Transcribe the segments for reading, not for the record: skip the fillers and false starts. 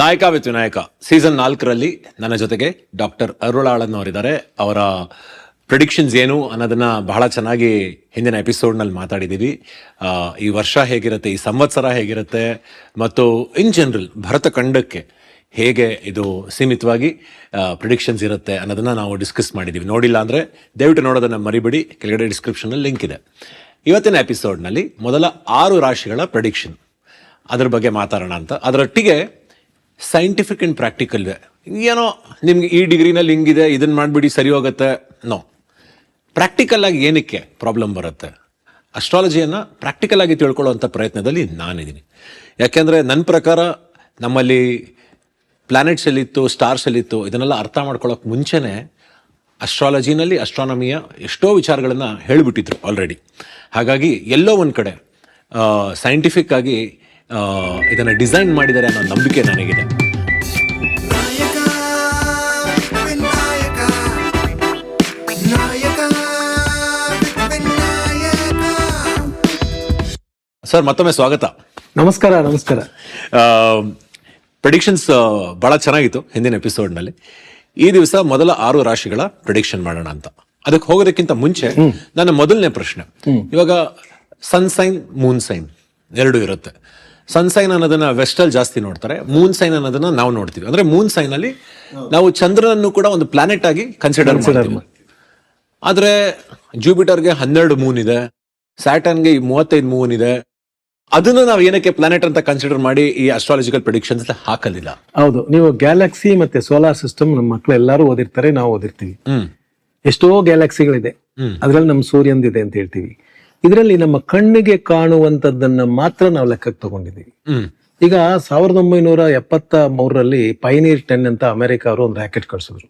ನಾಯಕ with Vinayaka season 4ರಲ್ಲಿ ನನ್ನ ಜೊತೆಗೆ ಡಾಕ್ಟರ್ ಅರುಳಾಳನ್ ಅವರಿದ್ದಾರೆ. ಅವರ ಪ್ರಿಡಿಕ್ಷನ್ಸ್ ಏನು ಅನ್ನೋದನ್ನ ಬಹಳ ಚೆನ್ನಾಗಿ ಹಿಂದಿನ ಎಪಿಸೋಡ್ನಲ್ಲಿ ಮಾತಾಡಿದ್ದೀವಿ. ಈ ವರ್ಷ ಹೇಗಿರುತ್ತೆ, ಈ ಸಂವತ್ಸರ ಹೇಗಿರುತ್ತೆ, ಮತ್ತು ಇನ್ ಜನರಲ್ ಭರತ ಖಂಡಕ್ಕೆ ಹೇಗೆ ಇದು ಸೀಮಿತವಾಗಿ ಪ್ರಿಡಿಕ್ಷನ್ಸ್ ಇರುತ್ತೆ ಅನ್ನೋದನ್ನ ನಾವು ಡಿಸ್ಕಸ್ ಮಾಡಿದ್ದೀವಿ. ನೋಡಿಲ್ಲ ಅಂದರೆ ದಯವಿಟ್ಟು ನೋಡೋದನ್ನು ಮರಿಬೇಡಿ, ಕೆಳಗಡೆ ಡಿಸ್ಕ್ರಿಪ್ಷನಲ್ಲಿ ಲಿಂಕ್ ಇದೆ. ಇವತ್ತಿನ ಎಪಿಸೋಡ್ನಲ್ಲಿ ಮೊದಲ 6 ರಾಶಿಗಳ ಪ್ರಿಡಿಕ್ಷನ್ ಅದ್ರ ಬಗ್ಗೆ ಮಾತಾಡೋಣ ಅಂತ. ಅದರೊಟ್ಟಿಗೆ ಸೈಂಟಿಫಿಕ್ ಆ್ಯಂಡ್ ಪ್ರಾಕ್ಟಿಕಲ್ ಏನೋ ನಿಮ್ಗೆ ಈ ಡಿಗ್ರಿನಲ್ಲಿ ಹಿಂಗಿದೆ, ಇದನ್ನು ಮಾಡಿಬಿಡಿ ಸರಿ ಹೋಗುತ್ತೆ, ನೋ. ಪ್ರಾಕ್ಟಿಕಲ್ ಆಗಿ ಏನಕ್ಕೆ ಪ್ರಾಬ್ಲಮ್ ಬರುತ್ತೆ, ಅಸ್ಟ್ರಾಲಜಿಯನ್ನು ಪ್ರಾಕ್ಟಿಕಲ್ ಆಗಿ ತಿಳ್ಕೊಳ್ಳೋವಂಥ ಪ್ರಯತ್ನದಲ್ಲಿ ನಾನಿದ್ದೀನಿ. ಯಾಕೆಂದರೆ ನನ್ನ ಪ್ರಕಾರ ನಮ್ಮಲ್ಲಿ ಪ್ಲ್ಯಾನೆಟ್ಸ್ ಎಲ್ಲಿತ್ತು, ಸ್ಟಾರ್ಸ್ ಎಲ್ಲಿತ್ತು, ಇದನ್ನೆಲ್ಲ ಅರ್ಥ ಮಾಡ್ಕೊಳ್ಳೋಕೆ ಮುಂಚೆನೇ ಅಸ್ಟ್ರಾಲಜಿನಲ್ಲಿ ಅಸ್ಟ್ರಾನಮಿಯ ಎಷ್ಟೋ ವಿಚಾರಗಳನ್ನು ಹೇಳಿಬಿಟ್ಟಿದ್ರು ಆಲ್ರೆಡಿ. ಹಾಗಾಗಿ ಎಲ್ಲೋ ಒಂದು ಕಡೆ ಸೈಂಟಿಫಿಕ್ ಆಗಿ ಇದನ್ನು ಡಿಸೈನ್ ಮಾಡಿದ್ದಾರೆ ಅನ್ನೋ ನಂಬಿಕೆ ನನಗಿದೆ. ಸರ್, ಮತ್ತೊಮ್ಮೆ ಸ್ವಾಗತ. ನಮಸ್ಕಾರ. ನಮಸ್ಕಾರ. ಪ್ರಿಡಿಕ್ಷನ್ಸ್ ಬಹಳ ಚೆನ್ನಾಗಿತ್ತು ಹಿಂದಿನ ಎಪಿಸೋಡ್ನಲ್ಲಿ. ಈ ದಿವಸ ಮೊದಲ 6 ರಾಶಿಗಳ ಪ್ರಿಡಿಕ್ಷನ್ ಮಾಡೋಣ ಅಂತ. ಅದಕ್ಕೆ ಹೋಗೋದಕ್ಕಿಂತ ಮುಂಚೆ ನನ್ನ ಮೊದಲನೇ ಪ್ರಶ್ನೆ, ಇವಾಗ ಸನ್ ಸೈನ್, ಮೂನ್ ಸೈನ್ ಎರಡೂ ಇರುತ್ತೆ. ಸನ್ ಸೈನ್ ಅನ್ನೋದನ್ನ ವೆಸ್ಟಲ್ಲಿ ಜಾಸ್ತಿ ನೋಡ್ತಾರೆ, ಮೂನ್ ಸೈನ್ ಅನ್ನೋದನ್ನ ನಾವು ನೋಡ್ತೀವಿ. ಅಂದ್ರೆ ಮೂನ್ ಸೈನ್ ಅಲ್ಲಿ ನಾವು ಚಂದ್ರನನ್ನು ಕೂಡ ಒಂದು ಪ್ಲಾನೆಟ್ ಆಗಿ ಕನ್ಸಿಡರ್ ಮಾಡ್ತೀವಿ. ಆದ್ರೆ ಜೂಪಿಟರ್ಗೆ 12 ಮೂನ್ ಇದೆ, ಸ್ಯಾಟರ್ನ್ಗೆ 35 ಮೂನ್ ಇದೆ. ಅದನ್ನ ನಾವು ಏನಕ್ಕೆ ಪ್ಲಾನೆಟ್ ಅಂತ ಕನ್ಸಿಡರ್ ಮಾಡಿ ಈ ಅಸ್ಟ್ರಾಲಜಿಕಲ್ ಪ್ರಿಡಿಕ್ಷನ್ಸ್ ಹಾಕಲಿಲ್ಲ? ಹೌದು, ನೀವು ಗ್ಯಾಲಕ್ಸಿ ಮತ್ತೆ ಸೋಲಾರ್ ಸಿಸ್ಟಮ್ ನಮ್ಮ ಮಕ್ಕಳು ಎಲ್ಲರೂ ಓದಿರ್ತಾರೆ, ನಾವು ಓದಿರ್ತೀವಿ. ಎಷ್ಟೋ ಗ್ಯಾಲಕ್ಸಿಗಳಿದೆ, ಅದ್ರಲ್ಲಿ ನಮ್ಮ ಸೂರ್ಯಂದಿದೆ ಅಂತ ಹೇಳ್ತೀವಿ. ಇದರಲ್ಲಿ ನಮ್ಮ ಕಣ್ಣಿಗೆ ಕಾಣುವಂತದ್ದನ್ನ ಮಾತ್ರ ನಾವು ಲೆಕ್ಕಕ್ಕೆ ತಗೊಂಡಿದ್ದೀವಿ. ಈಗ 1973ರಲ್ಲಿ ಪೈನೀರ್ 10 ಅಂತ ಅಮೆರಿಕ ಅವರು ಒಂದು ರಾಕೆಟ್ ಕಳ್ಸಿದ್ರು.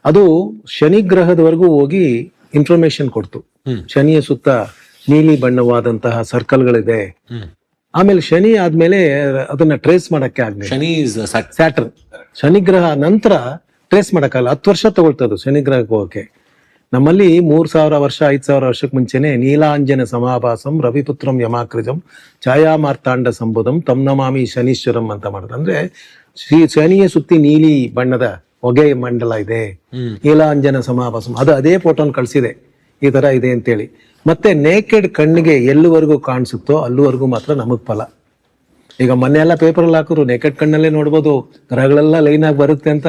ಅದು ಶನಿ ಗ್ರಹದವರೆಗೂ ಹೋಗಿ ಇನ್ಫಾರ್ಮೇಶನ್ ಕೊಡ್ತು. ಶನಿಯ ಸುತ್ತ ನೀಲಿ ಬಣ್ಣವಾದಂತಹ ಸರ್ಕಲ್ಗಳಿದೆ. ಆಮೇಲೆ ಶನಿ ಆದ್ಮೇಲೆ ಅದನ್ನ ಟ್ರೇಸ್ ಮಾಡಕ್ಕೆ ಆಗ್ಲಿಲ್ಲ. ಸ್ಯಾಟರ್ನ್ ಶನಿ ಗ್ರಹ ನಂತರ ಟ್ರೇಸ್ ಮಾಡಕ್ಕಾಗಲ್ಲ. 10 ವರ್ಷ ತಗೊಳ್ತದು ಶನಿ ಗ್ರಹಕ್ಕೆ ಹೋಗಕ್ಕೆ. ನಮ್ಮಲ್ಲಿ 3000 ವರ್ಷ 5000 ವರ್ಷಕ್ಕೆ ಮುಂಚೆನೆ ನೀಲಾಂಜನ ಸಮಾಭಾಸಂ ರವಿಪುತ್ರಂ ಯಮಾಕೃಜಂ ಛಾಯಾ ಮಾರ್ತಾಂಡ ಸಂಬುಧಂ ತಮ್ ನಮಾಮಿ ಶನೀಶ್ವರಂ ಅಂತ ಮಾಡೋದು. ಅಂದ್ರೆ ಶನಿಯ ಸುತ್ತಿ ನೀಲಿ ಬಣ್ಣದ ಹೊಗೆ ಮಂಡಲ ಇದೆ, ನೀಲಾಂಜನ ಸಮಾಭಾಸಂ. ಅದು ಅದೇ ಫೋಟೋನ್ ಕಳ್ಸಿದೆ, ಈ ತರ ಇದೆ ಅಂತೇಳಿ. ಮತ್ತೆ ನೇಕೆಡ್ ಕಣ್ಣಿಗೆ ಎಲ್ಲಿವರೆಗೂ ಕಾಣಿಸುತ್ತೋ ಅಲ್ಲಿವರೆಗೂ ಮಾತ್ರ ನಮಗ್ ಫಲ. ಈಗ ಮೊನ್ನೆ ಎಲ್ಲ ಪೇಪರ್ ಅಲ್ಲಿ ಹಾಕಿದ್ರು, ನೇಕೆಡ್ ಕಣ್ಣಲ್ಲೇ ನೋಡ್ಬೋದು, ಗ್ರಹಗಳೆಲ್ಲ ಲೈನ್ ಆಗಿ ಬರುತ್ತೆ ಅಂತ,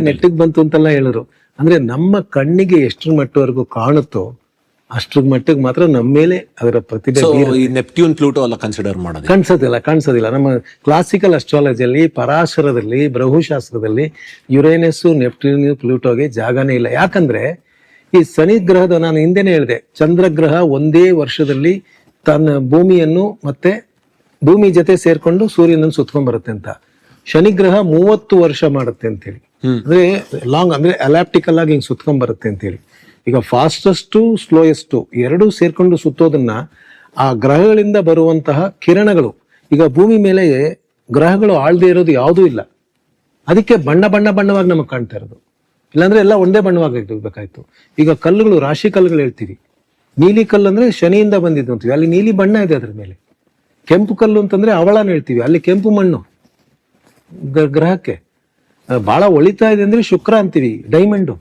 ನೆಟ್ಟಿಗೆ ಬಂತು ಅಂತೆಲ್ಲ ಹೇಳಿದ್ರು. ಅಂದ್ರೆ ನಮ್ಮ ಕಣ್ಣಿಗೆ ಎಷ್ಟ್ರ ಮಟ್ಟವರೆಗೂ ಕಾಣುತ್ತೋ ಅಷ್ಟ್ರ ಮಟ್ಟಿಗೆ ಮಾತ್ರ ನಮ್ಮ ಮೇಲೆ ಅದರ ಪ್ರತಿಭೆ. ನೆಪ್ಟ್ಯೂನ್, ಪ್ಲೂಟೋ ಎಲ್ಲ ಕನ್ಸಿಡರ್ ಮಾಡೋದು ಕಾಣಿಸೋದಿಲ್ಲ. ನಮ್ಮ ಕ್ಲಾಸಿಕಲ್ ಅಸ್ಟ್ರಾಲಜಿಯಲ್ಲಿ, ಪರಾಶರದಲ್ಲಿ, ಬೃಹುಶಾಸ್ತ್ರದಲ್ಲಿ ಯುರೇನಸ್, ನೆಪ್ಟ್ಯೂನ್, ಪ್ಲೂಟೋಗೆ ಜಾಗನೇ ಇಲ್ಲ. ಯಾಕಂದ್ರೆ ಈ ಶನಿ ಗ್ರಹದ, ನಾನು ಹಿಂದೆನೆ ಹೇಳಿದೆ, ಚಂದ್ರಗ್ರಹ ಒಂದೇ ವರ್ಷದಲ್ಲಿ ತನ್ನ ಭೂಮಿಯನ್ನು ಮತ್ತೆ ಭೂಮಿ ಜೊತೆ ಸೇರ್ಕೊಂಡು ಸೂರ್ಯನನ್ನು ಸುತ್ಕೊಂಡ್ ಬರುತ್ತೆ ಅಂತ. ಶನಿ ಗ್ರಹ 30 ವರ್ಷ ಮಾಡುತ್ತೆ ಅಂತೇಳಿ. ಅಂದ್ರೆ ಲಾಂಗ್, ಅಂದ್ರೆ ಅಲಾಪ್ಟಿಕಲ್ ಆಗಿ ಹಿಂಗ್ ಸುತ್ಕೊಂಡ್ ಬರುತ್ತೆ ಅಂತೇಳಿ. ಈಗ ಫಾಸ್ಟೆಸ್ಟ್, ಸ್ಲೋಯೆಸ್ಟ್ ಎರಡೂ ಸೇರ್ಕೊಂಡು ಸುತ್ತೋದನ್ನ ಆ ಗ್ರಹಗಳಿಂದ ಬರುವಂತಹ ಕಿರಣಗಳು, ಈಗ ಭೂಮಿ ಮೇಲೆ ಗ್ರಹಗಳು ಆಳ್ದೇ ಇರೋದು ಯಾವುದೂ ಇಲ್ಲ. ಅದಕ್ಕೆ ಬಣ್ಣವಾಗಿ ನಮಗ್ ಕಾಣ್ತಾ ಇರೋದು. ಇಲ್ಲಾಂದ್ರೆ ಎಲ್ಲ ಒಂದೇ ಬಣ್ಣವಾಗಿ ಬೇಕಾಯ್ತು. ಈಗ ಕಲ್ಲುಗಳು, ರಾಶಿ ಕಲ್ಲುಗಳು ಹೇಳ್ತೀವಿ. ನೀಲಿ ಕಲ್ಲು ಅಂದ್ರೆ ಶನಿಯಿಂದ ಬಂದಿದ್ದು ಅಂತೀವಿ, ಅಲ್ಲಿ ನೀಲಿ ಬಣ್ಣ ಇದೆ ಅದ್ರ ಮೇಲೆ. ಕೆಂಪು ಕಲ್ಲು ಅಂತಂದ್ರೆ ಅವಳಾನ ಹೇಳ್ತೀವಿ, ಅಲ್ಲಿ ಕೆಂಪು ಮಣ್ಣು ಗ್ರಹಕ್ಕೆ. ಬಹಳ ಒಳಿತಾ ಇದೆ ಅಂದ್ರೆ ಶುಕ್ರ ಅಂತೀವಿ, ಡೈಮಂಡು.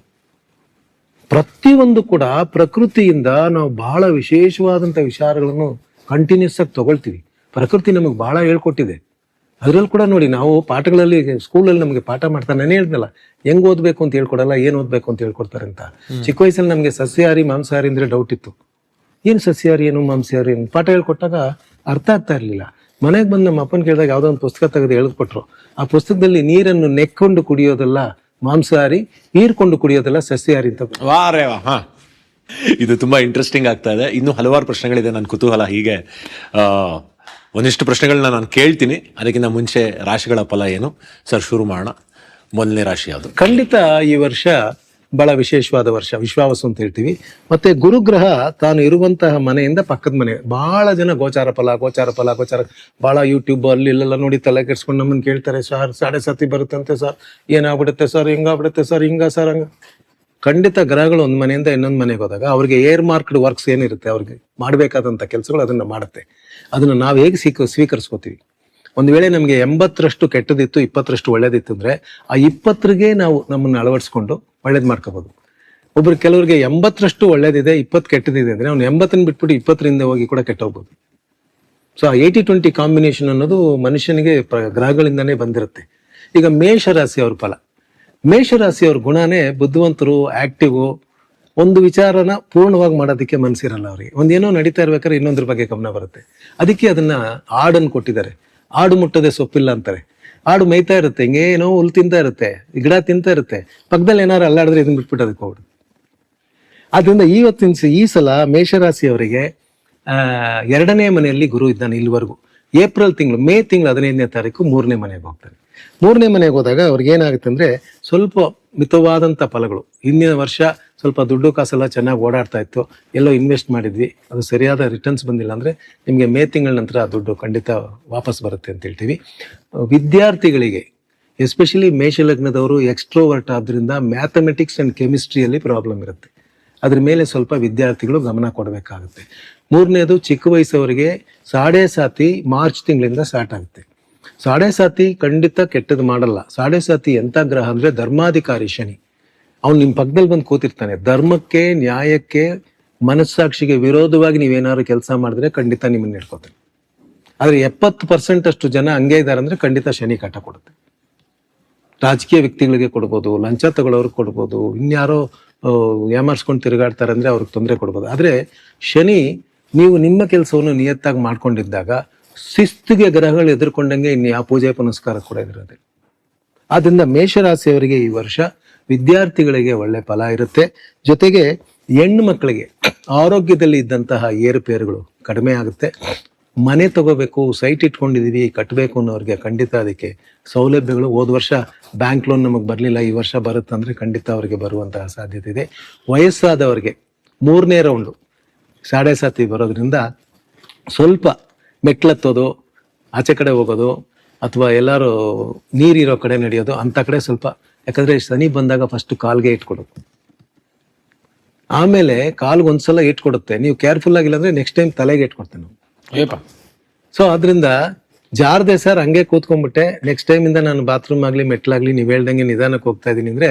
ಪ್ರತಿಯೊಂದು ಕೂಡ ಪ್ರಕೃತಿಯಿಂದ ನಾವು ಬಹಳ ವಿಶೇಷವಾದಂತ ವಿಚಾರಗಳನ್ನು ಕಂಟಿನ್ಯೂಸ್ ಆಗಿ ತಗೊಳ್ತೀವಿ. ಪ್ರಕೃತಿ ನಮಗೆ ಬಹಳ ಹೇಳ್ಕೊಟ್ಟಿದೆ. ಅದ್ರಲ್ಲಿ ಕೂಡ ನೋಡಿ, ನಾವು ಪಾಠಗಳಲ್ಲಿ, ಸ್ಕೂಲಲ್ಲಿ ನಮಗೆ ಪಾಠ ಮಾಡ್ತಾರೆ. ನಾನು ಹೇಳ್ದಲ್ಲ, ಹೆಂಗ್ ಓದ್ಬೇಕು ಅಂತ ಹೇಳ್ಕೊಡಲ್ಲ, ಏನ್ ಓದ್ಬೇಕು ಅಂತ ಹೇಳ್ಕೊಡ್ತಾರೆ ಅಂತ. ಚಿಕ್ಕ ವಯಸ್ಸಲ್ಲಿ ನಮ್ಗೆ ಸಸ್ಯಾಹಾರಿ ಮಾಂಸಾಹಾರಿ ಅಂದ್ರೆ ಡೌಟ್ ಇತ್ತು. ಏನ್ ಸಸ್ಯಾಹಾರಿ ಏನು ಮಾಂಸಾಹಾರಿ ಏನು ಪಾಠ ಹೇಳ್ಕೊಟ್ಟಾಗ ಅರ್ಥ ಆಗ್ತಾ ಇರ್ಲಿಲ್ಲ. ಮನೆಗೆ ಬಂದು ನಮ್ಮ ಅಪ್ಪನ ಕೇಳಿದಾಗ ಯಾವ್ದೋ ಒಂದು ಪುಸ್ತಕ ತೆಗೆದು ಹೇಳ್ಕೊಟ್ರು. ಆ ಪುಸ್ತಕದಲ್ಲಿ ನೀರನ್ನು ನೆಕ್ಕೊಂಡು ಕುಡಿಯೋದೆಲ್ಲ ಮಾಂಸಾಹಾರಿ, ಹೀರ್ಕೊಂಡು ಕುಡಿಯೋದೆಲ್ಲ ಸಸ್ಯಾಹಾರಿ ಅಂತ. ಇದು ತುಂಬಾ ಇಂಟ್ರೆಸ್ಟಿಂಗ್ ಆಗ್ತಾ ಇದೆ. ಇನ್ನೂ ಹಲವಾರು ಪ್ರಶ್ನೆಗಳಿದೆ, ನನ್ನ ಕುತೂಹಲ. ಹೀಗೆ ಒಂದಿಷ್ಟು ಪ್ರಶ್ನೆಗಳನ್ನ ನಾನು ಕೇಳ್ತೀನಿ. ಅದಕ್ಕಿಂತ ಮುಂಚೆ ರಾಶಿಗಳ ಫಲ ಏನು ಸರ್, ಶುರು ಮಾಡೋಣ. ಮೊದಲನೇ ರಾಶಿ ಯಾವುದು? ಖಂಡಿತ ಈ ವರ್ಷ ಬಹಳ ವಿಶೇಷವಾದ ವರ್ಷ, ವಿಶ್ವಾವಸು ಅಂತ ಹೇಳ್ತೀವಿ. ಮತ್ತೆ ಗುರುಗ್ರಹ ತಾನು ಇರುವಂತಹ ಮನೆಯಿಂದ ಪಕ್ಕದ ಮನೆ. ಬಹಳ ಜನ ಗೋಚಾರ ಫಲ ಬಹಳ ಯೂಟ್ಯೂಬ್ ಅಲ್ಲಿ ಇಲ್ಲೆಲ್ಲ ನೋಡಿ ತಲೆ ಕೆಡ್ಸ್ಕೊಂಡು ನಮ್ಮನ್ನು ಕೇಳ್ತಾರೆ, ಸರ್ 7.5 ಬರುತ್ತಂತೆ ಸರ್, ಏನಾಗ್ಬಿಡುತ್ತೆ ಸರ್, ಹಿಂಗಾಗ್ಬಿಡುತ್ತೆ ಸರ್, ಹಿಂಗ ಸರ್ ಹಂಗ. ಖಂಡಿತ ಗ್ರಹಗಳು ಒಂದು ಮನೆಯಿಂದ ಇನ್ನೊಂದು ಮನೆಗೆ ಹೋದಾಗ ಅವ್ರಿಗೆ ಏರ್ ಮಾರ್ಕ್ಡ್ ವರ್ಕ್ಸ್ ಏನಿರುತ್ತೆ, ಅವ್ರಿಗೆ ಮಾಡಬೇಕಾದಂಥ ಕೆಲಸಗಳು ಅದನ್ನ ಮಾಡುತ್ತೆ. ಅದನ್ನ ನಾವು ಹೇಗೆ ಸ್ವೀಕರಿಸ್ಕೋತೀವಿ. ಒಂದು ವೇಳೆ ನಮಗೆ 80ರಷ್ಟು ಕೆಟ್ಟದಿತ್ತು 20ರಷ್ಟು ಒಳ್ಳೇದಿತ್ತು ಅಂದ್ರೆ ಆ 20ರಿಗೆ ನಾವು ನಮ್ಮನ್ನು ಅಳವಡಿಸ್ಕೊಂಡು ಒಳ್ಳೇದು ಮಾಡ್ಕೋಬಹುದು. ಒಬ್ರು ಕೆಲವರಿಗೆ 80ರಷ್ಟು ಒಳ್ಳೇದಿದೆ 20 ಕೆಟ್ಟದಿದೆ ಅಂದ್ರೆ ಅವ್ನು 80ನ್ನ ಬಿಟ್ಬಿಟ್ಟು 20ರಿಂದ ಹೋಗಿ ಕೂಡ ಕೆಟ್ಟೋಗ್ಬೋದು. ಸೊ ಆ 80-20 ಕಾಂಬಿನೇಷನ್ ಅನ್ನೋದು ಮನುಷ್ಯನಿಗೆ ಗ್ರಹಗಳಿಂದಾನೇ ಬಂದಿರುತ್ತೆ. ಈಗ ಮೇಷರಾಶಿಯವ್ರ ಫಲ, ಮೇಷರಾಶಿಯವ್ರ ಗುಣನೇ ಬುದ್ಧಿವಂತರು, ಆಕ್ಟಿವ್, ಒಂದು ವಿಚಾರನ ಪೂರ್ಣವಾಗಿ ಮಾಡೋದಕ್ಕೆ ಮನಸ್ಸಿರಲ್ಲ ಅವ್ರಿಗೆ. ಒಂದೇನೋ ನಡೀತಾ ಇರ್ಬೇಕಾದ್ರೆ ಇನ್ನೊಂದ್ರ ಬಗ್ಗೆ ಗಮನ ಬರುತ್ತೆ. ಅದಕ್ಕೆ ಅದನ್ನ ಆಡನ್ನು ಕೊಟ್ಟಿದ್ದಾರೆ. ಆಡು ಮುಟ್ಟದೆ ಸೊಪ್ಪಿಲ್ಲ ಅಂತಾರೆ. ಆಡು ಮೇಯ್ತಾ ಇರುತ್ತೆ, ಹಿಂಗೇನೋ ಹುಲ್ ತಿಂತಾ ಇರುತ್ತೆ, ಗಿಡ ತಿಂತಾ ಇರುತ್ತೆ, ಪಕ್ಕದಲ್ಲಿ ಏನಾರು ಅಲ್ಲಾಡಿದ್ರೆ ಇದನ್ನ ಬಿಟ್ಬಿಟ್ಟು ಅದಕ್ಕೆ ಹೋಗ್ಬಿಡು. ಆದ್ರಿಂದ ಈ ಸಲ ಮೇಷರಾಶಿಯವರಿಗೆ 2ನೇ ಮನೆಯಲ್ಲಿ ಗುರು ಇದ್ದಾನೆ ಇಲ್ಲಿವರೆಗೂ. ಏಪ್ರಿಲ್ ತಿಂಗಳು, ಮೇ ತಿಂಗಳು 15ನೇ ತಾರೀಕು 3ನೇ ಮನೆಗೆ ಹೋಗ್ತಾರೆ. 3ನೇ ಮನೆಗೆ ಹೋದಾಗ ಅವ್ರಿಗೆ ಏನಾಗುತ್ತೆ ಅಂದ್ರೆ ಸ್ವಲ್ಪ ಮಿತವಾದಂಥ ಫಲಗಳು. ಹಿಂದಿನ ವರ್ಷ ಸ್ವಲ್ಪ ದುಡ್ಡು ಕಾಸೆಲ್ಲ ಚೆನ್ನಾಗಿ ಓಡಾಡ್ತಾ ಇತ್ತು, ಎಲ್ಲೋ ಇನ್ವೆಸ್ಟ್ ಮಾಡಿದ್ವಿ, ಅದು ಸರಿಯಾದ ರಿಟರ್ನ್ಸ್ ಬಂದಿಲ್ಲ ಅಂದ್ರೆ ನಿಮಗೆ ಮೇ ತಿಂಗಳ ನಂತರ ಆ ದುಡ್ಡು ಖಂಡಿತ ವಾಪಸ್ ಬರುತ್ತೆ ಅಂತ ಹೇಳ್ತೀವಿ. ವಿದ್ಯಾರ್ಥಿಗಳಿಗೆ ಎಸ್ಪೆಷಲಿ ಮೇಷಲಗ್ನದವರು ಎಕ್ಸ್ಟ್ರೋವರ್ಟ್ ಆದ್ರಿಂದ ಮ್ಯಾಥಮೆಟಿಕ್ಸ್ ಅಂಡ್ ಕೆಮಿಸ್ಟ್ರಿಯಲ್ಲಿ ಪ್ರಾಬ್ಲಮ್ ಇರುತ್ತೆ. ಅದ್ರ ಮೇಲೆ ಸ್ವಲ್ಪ ವಿದ್ಯಾರ್ಥಿಗಳು ಗಮನ ಕೊಡಬೇಕಾಗುತ್ತೆ. 3ನೇದು ಚಿಕ್ಕ ವಯಸ್ಸವರಿಗೆ ಸಾಡೆ ಸಾತಿ ಮಾರ್ಚ್ ತಿಂಗಳಿಂದ ಸ್ಟಾರ್ಟ್ ಆಗುತ್ತೆ. ಸಾಡೆ ಸಾತಿ ಖಂಡಿತ ಕೆಟ್ಟದ್ದು ಮಾಡಲ್ಲ. ಸಾಡೆ ಸಾತಿ ಎಂಥ ಗ್ರಹ ಅಂದ್ರೆ ಧರ್ಮಾಧಿಕಾರಿ ಶನಿ. ಅವ್ನು ನಿಮ್ಮ ಪಕ್ಕದಲ್ಲಿ ಬಂದು ಕೂತಿರ್ತಾನೆ. ಧರ್ಮಕ್ಕೆ, ನ್ಯಾಯಕ್ಕೆ, ಮನಸ್ಸಾಕ್ಷಿಗೆ ವಿರೋಧವಾಗಿ ನೀವೇನಾದ್ರು ಕೆಲಸ ಮಾಡಿದ್ರೆ ಖಂಡಿತ ನಿಮ್ಮನ್ನ ಇಟ್ಕೋತಾನೆ. ಆದ್ರೆ 70% ಅಷ್ಟು ಜನ ಹಂಗೆ ಇದ್ದಾರೆ ಅಂದ್ರೆ ಖಂಡಿತ ಶನಿ ಕಾಟ ಕೊಡುತ್ತೆ. ರಾಜಕೀಯ ವ್ಯಕ್ತಿಗಳಿಗೆ ಕೊಡ್ಬೋದು, ಲಂಚ ತಗೊಳ್ಳೋರ್ಗೆ ಕೊಡ್ಬೋದು, ಇನ್ಯಾರೋ ಯಾಮಾರ್ಸ್ಕೊಂಡು ತಿರುಗಾಡ್ತಾರೆ ಅಂದ್ರೆ ಅವ್ರಿಗೆ ತೊಂದರೆ ಕೊಡ್ಬೋದು. ಆದ್ರೆ ಶನಿ ನೀವು ನಿಮ್ಮ ಕೆಲಸವನ್ನು ನಿಯತ್ತಾಗಿ ಮಾಡ್ಕೊಂಡಿದ್ದಾಗ ಶಿಸ್ತಿಗೆ ಗ್ರಹಗಳು ಎದುರ್ಕೊಂಡಂಗೆ ಇನ್ಯಾವ ಪೂಜೆ ಪುನಸ್ಕಾರ ಕೂಡ ಇರೋದಿಲ್ಲ. ಆದ್ರಿಂದ ಮೇಷರಾಶಿಯವರಿಗೆ ಈ ವರ್ಷ ವಿದ್ಯಾರ್ಥಿಗಳಿಗೆ ಒಳ್ಳೆ ಫಲ ಇರುತ್ತೆ. ಜೊತೆಗೆ ಹೆಣ್ಣು ಮಕ್ಕಳಿಗೆ ಆರೋಗ್ಯದಲ್ಲಿ ಇದ್ದಂತಹ ಏರುಪೇರುಗಳು ಕಡಿಮೆ ಆಗುತ್ತೆ. ಮನೆ ತಗೋಬೇಕು, ಸೈಟ್ ಇಟ್ಕೊಂಡಿದೀವಿ, ಕಟ್ಟಬೇಕು ಅನ್ನೋರಿಗೆ ಖಂಡಿತ ಅದಕ್ಕೆ ಸೌಲಭ್ಯಗಳು. ಹೋದ ವರ್ಷ ಬ್ಯಾಂಕ್ ಲೋನ್ ನಮಗೆ ಬರಲಿಲ್ಲ, ಈ ವರ್ಷ ಬರುತ್ತಂದ್ರೆ ಖಂಡಿತ ಅವರಿಗೆ ಬರುವಂತಹ ಸಾಧ್ಯತೆ ಇದೆ. ವಯಸ್ಸಾದವರಿಗೆ 3ನೇ ರೌಂಡು ಸಾಡೆ ಸಾತಿ ಬರೋದ್ರಿಂದ ಸ್ವಲ್ಪ ಮೆಟ್ಲತ್ತೋದು, ಆಚೆ ಕಡೆ ಹೋಗೋದು, ಅಥವಾ ಎಲ್ಲರೂ ನೀರಿರೋ ಕಡೆ ನಡೆಯೋದು ಅಂಥ ಕಡೆ ಸ್ವಲ್ಪ, ಯಾಕಂದ್ರೆ ಶನಿ ಬಂದಾಗ ಫಸ್ಟ್ ಕಾಲ್ಗೆ ಇಟ್ಕೊಡೋದು, ಆಮೇಲೆ ಕಾಲ್ಗೆ ಒಂದ್ಸಲ ಇಟ್ಕೊಡುತ್ತೆ. ನೀವು ಕೇರ್ಫುಲ್ ಆಗಿಲ್ಲ ಅಂದ್ರೆ ನೆಕ್ಸ್ಟ್ ಟೈಮ್ ತಲೆಗೆ ಇಟ್ಕೊಡ್ತೇವೆ ನಾವು. ಸೊ ಅದರಿಂದ ಜಾರದೆ ಸರ್ ಹಂಗೆ ಕೂತ್ಕೊಂಡ್ಬಿಟ್ಟೆ, ನೆಕ್ಸ್ಟ್ ಟೈಮ್ ಇಂದ ನಾನು ಬಾತ್ರೂಮ್ ಆಗ್ಲಿ ಮೆಟ್ಲಾಗ್ಲಿ ನೀವು ಹೇಳ್ದಂಗೆ ನಿಧಾನಕ್ಕೆ ಹೋಗ್ತಾ ಇದ್ದೀನಿ ಅಂದ್ರೆ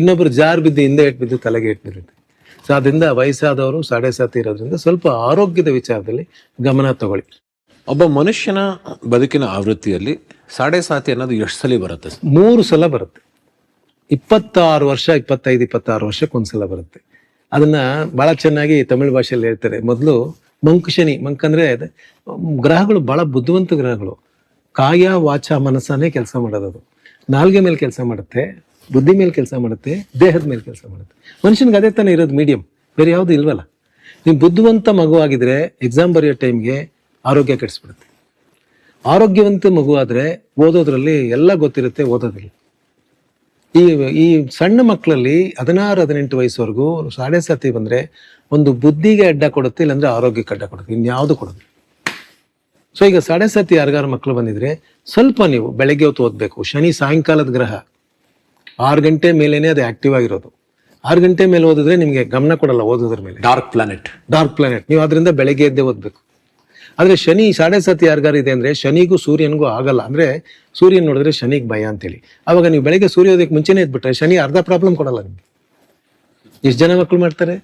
ಇನ್ನೊಬ್ರು ಜಾರ್ ಬಿದ್ದು ಹಿಂದೆ ಇಟ್ಬಿದ್ದು ತಲೆಗೆ ಇಟ್ಬಿರುತ್ತೆ. ಸೊ ಅದರಿಂದ ವಯಸ್ಸಾದವರು ಸಾಡೆ ಸಾತಿ ಇರೋದ್ರಿಂದ ಸ್ವಲ್ಪ ಆರೋಗ್ಯದ ವಿಚಾರದಲ್ಲಿ ಗಮನ ತಗೊಳ್ಳಿ. ಒಬ್ಬ ಮನುಷ್ಯನ ಬದುಕಿನ ಆವೃತ್ತಿಯಲ್ಲಿ ಸಾಡೆ ಸಾತಿ ಅನ್ನೋದು ಎಷ್ಟು ಸಲ ಬರುತ್ತೆ? 3 ಸಲ ಬರುತ್ತೆ. 26 ವರ್ಷ, 25-26 ವರ್ಷಕ್ಕೊಂದ್ಸಲ ಬರುತ್ತೆ. ಅದನ್ನ ಬಹಳ ಚೆನ್ನಾಗಿ ತಮಿಳು ಭಾಷೆಯಲ್ಲಿ ಹೇಳ್ತಾರೆ. ಮೊದಲು ಮಂಕು ಶನಿ, ಮಂಕಂದ್ರೆ ಗ್ರಹಗಳು ಬಹಳ ಬುದ್ಧಿವಂತ ಗ್ರಹಗಳು. ಕಾಯ ವಾಚ ಮನಸ್ಸನ್ನೇ ಕೆಲಸ ಮಾಡೋದು. ಅದು ನಾಲ್ಗೆ ಮೇಲೆ ಕೆಲಸ ಮಾಡುತ್ತೆ, ಬುದ್ಧಿ ಮೇಲೆ ಕೆಲಸ ಮಾಡುತ್ತೆ, ದೇಹದ ಮೇಲೆ ಕೆಲಸ ಮಾಡುತ್ತೆ. ಮನುಷ್ಯನಿಗೆ ಅದೇ ತಾನೇ ಇರೋದು ಮೀಡಿಯಂ, ಬೇರೆ ಯಾವುದು ಇಲ್ವಲ್ಲ. ನೀವು ಬುದ್ಧಿವಂತ ಮಗು ಆಗಿದ್ರೆ ಎಕ್ಸಾಮ್ ಬರೆಯೋ ಟೈಮ್ಗೆ ಆರೋಗ್ಯ ಕೆಡಿಸ್ಬಿಡುತ್ತೆ. ಆರೋಗ್ಯವಂತ ಮಗು ಆದ್ರೆ ಓದೋದ್ರಲ್ಲಿ ಎಲ್ಲ ಗೊತ್ತಿರುತ್ತೆ, ಓದೋದ್ರಲ್ಲಿ. ಈ ಸಣ್ಣ ಮಕ್ಕಳಲ್ಲಿ 16-18 ವಯಸ್ಸುವರೆಗೂ ಸಾಡೆ ಸಾತಿ ಬಂದ್ರೆ ಒಂದು ಬುದ್ಧಿಗೆ ಅಡ್ಡ ಕೊಡುತ್ತೆ, ಇಲ್ಲಾಂದ್ರೆ ಆರೋಗ್ಯಕ್ಕೆ ಅಡ್ಡ ಕೊಡುತ್ತೆ, ಇನ್ಯಾವುದು ಕೊಡುತ್ತೆ. ಸೊ ಈಗ ಸಾಡೆ ಸಾತಿ ಯಾರಿಗಾರು ಮಕ್ಕಳು ಬಂದಿದ್ರೆ ಸ್ವಲ್ಪ ನೀವು ಬೆಳಗ್ಗೆ ಹೊತ್ತು ಓದ್ಬೇಕು. ಶನಿ ಸಾಯಂಕಾಲದ ಗ್ರಹ, 6 ಗಂಟೆ ಮೇಲೇನೆ ಅದು ಆಕ್ಟಿವ್ ಆಗಿರೋದು. 6 ಗಂಟೆ ಮೇಲೆ ಓದಿದ್ರೆ ನಿಮ್ಗೆ ಗಮನ ಕೊಡಲ್ಲ ಓದೋದ್ರ ಮೇಲೆ. ಡಾರ್ಕ್ ಪ್ಲಾನೆಟ್ ನೀವು ಅದರಿಂದ ಬೆಳಗ್ಗೆ ಎದ್ದೇ ಓದ್ಬೇಕು. ಆದ್ರೆ ಶನಿ ಸಾಡೆ ಸಾತಿ ಯಾರಿಗಾರು ಇದೆ ಅಂದ್ರೆ ಶನಿಗೂ ಸೂರ್ಯನಿಗೂ ಆಗಲ್ಲ. ಅಂದ್ರೆ ಸೂರ್ಯನ್ ನೋಡಿದ್ರೆ ಶನಿಗೆ ಭಯ ಅಂತೇಳಿ. ಅವಾಗ ನೀವು ಬೆಳಗ್ಗೆ ಸೂರ್ಯೋದಯಕ್ಕೆ ಮುಂಚೆನೆ ಎದ್ಬಿಟ್ರೆ ಶನಿ ಅರ್ಧ ಪ್ರಾಬ್ಲಮ್ ಕೊಡಲ್ಲ ನಿಮ್ಗೆ. ಎಷ್ಟು ಜನ ಮಕ್ಕಳು ಮಾಡ್ತಾರೆ?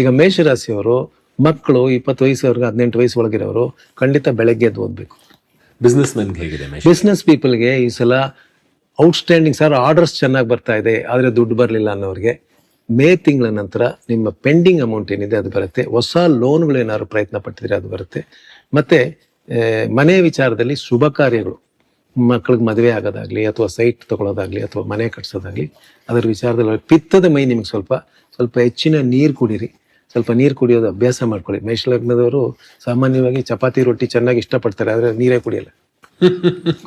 ಈಗ ಮೇಷರಾಶಿಯವರು ಮಕ್ಕಳು 20 ವಯಸ್ಸವರೆಗೆ 18 ವಯಸ್ಸು ಒಳಗಿರೋರು ಖಂಡಿತ ಬೆಳಗ್ಗೆ ಎದ್ದು ಓದ್ಬೇಕು. ಬಿಸ್ನೆಸ್ ಮೆನ್ಗೆ ಹೇಗಿದೆ? ಬಿಸ್ನೆಸ್ ಪೀಪಲ್ಗೆ ಈ ಸಲ ಔಟ್ಸ್ಟ್ಯಾಂಡಿಂಗ್ ಸರ್, ಆರ್ಡರ್ಸ್ ಚೆನ್ನಾಗಿ ಬರ್ತಾ ಇದೆ ಆದ್ರೆ ದುಡ್ಡು ಬರಲಿಲ್ಲ ಅನ್ನೋರಿಗೆ ಮೇ ತಿಂಗಳ ನಂತರ ನಿಮ್ಮ ಪೆಂಡಿಂಗ್ ಅಮೌಂಟ್ ಏನಿದೆ ಅದು ಬರುತ್ತೆ. ಹೊಸ ಲೋನ್ಗಳು ಏನಾದ್ರು ಪ್ರಯತ್ನ ಪಟ್ಟಿದ್ರೆ ಅದು ಬರುತ್ತೆ. ಮತ್ತೆ ಮನೆ ವಿಚಾರದಲ್ಲಿ ಶುಭ ಕಾರ್ಯಗಳು, ಮಕ್ಕಳಿಗೆ ಮದುವೆ ಆಗೋದಾಗ್ಲಿ ಅಥವಾ ಸೈಟ್ ತಗೊಳ್ಳೋದಾಗ್ಲಿ ಅಥವಾ ಮನೆ ಕಟ್ಸೋದಾಗ್ಲಿ, ಅದರ ವಿಚಾರದಲ್ಲಿ ಪಿತ್ತದ ಮೈ ನಿಮಗೆ ಸ್ವಲ್ಪ ಹೆಚ್ಚಿನ ನೀರು ಕುಡೀರಿ. ಸ್ವಲ್ಪ ನೀರು ಕುಡಿಯೋದು ಅಭ್ಯಾಸ ಮಾಡ್ಕೊಳ್ಳಿ. ಮೇಷಲಗ್ನದವರು ಸಾಮಾನ್ಯವಾಗಿ ಚಪಾತಿ ರೊಟ್ಟಿ ಚೆನ್ನಾಗಿ ಇಷ್ಟಪಡ್ತಾರೆ, ಆದ್ರೆ ನೀರೇ ಕುಡಿಯಲ್ಲ.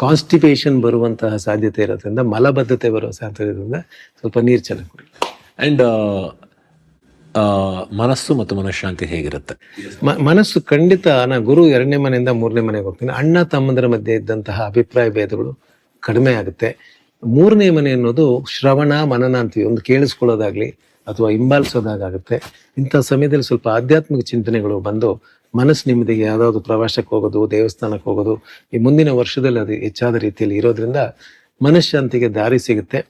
ಕಾನ್ಸ್ಟಿಪೇಷನ್ ಬರುವಂತಹ ಸಾಧ್ಯತೆ ಇರೋದ್ರಿಂದ, ಮಲಬದ್ಧತೆ ಬರುವ ಸಾಧ್ಯತೆ ಇರೋದ್ರಿಂದ ಸ್ವಲ್ಪ ನೀರು ಚೆನ್ನಾಗಿ ಕುಡಿ. ಅಂಡ್ ಮನಸ್ಸು ಮತ್ತು ಮನಃಶಾಂತಿ ಹೇಗಿರುತ್ತೆ? ಮನಸ್ಸು ಖಂಡಿತ, ನಾ ಗುರು 2ನೇ ಮನೆಯಿಂದ 3ನೇ ಮನೆಗೆ ಹೋಗ್ತೀನಿ. ಅಣ್ಣ ತಮ್ಮಂದರ ಮಧ್ಯೆ ಇದ್ದಂತಹ ಅಭಿಪ್ರಾಯ ಭೇದಗಳು ಕಡಿಮೆ ಆಗುತ್ತೆ. 3ನೇ ಮನೆ ಅನ್ನೋದು ಶ್ರವಣ ಮನನ ಅಂತೀವಿ, ಒಂದು ಕೇಳಿಸ್ಕೊಳ್ಳೋದಾಗ್ಲಿ ಅಥವಾ ಹಿಂಬಾಲಿಸೋದಾಗುತ್ತೆ. ಇಂಥ ಸಮಯದಲ್ಲಿ ಸ್ವಲ್ಪ ಆಧ್ಯಾತ್ಮಿಕ ಚಿಂತನೆಗಳು ಬಂದು ಮನಸ್ಸು ನೆಮ್ಮದಿಗೆ ಯಾವುದಾದ್ರು ಪ್ರವಾಸಕ್ಕೆ ಹೋಗೋದು, ದೇವಸ್ಥಾನಕ್ಕೆ ಹೋಗೋದು, ಈ ಮುಂದಿನ ವರ್ಷದಲ್ಲಿ ಅದು ಹೆಚ್ಚಾದ ರೀತಿಯಲ್ಲಿ ಇರೋದ್ರಿಂದ ಮನಃಶಾಂತಿಗೆ ದಾರಿ ಸಿಗುತ್ತೆ.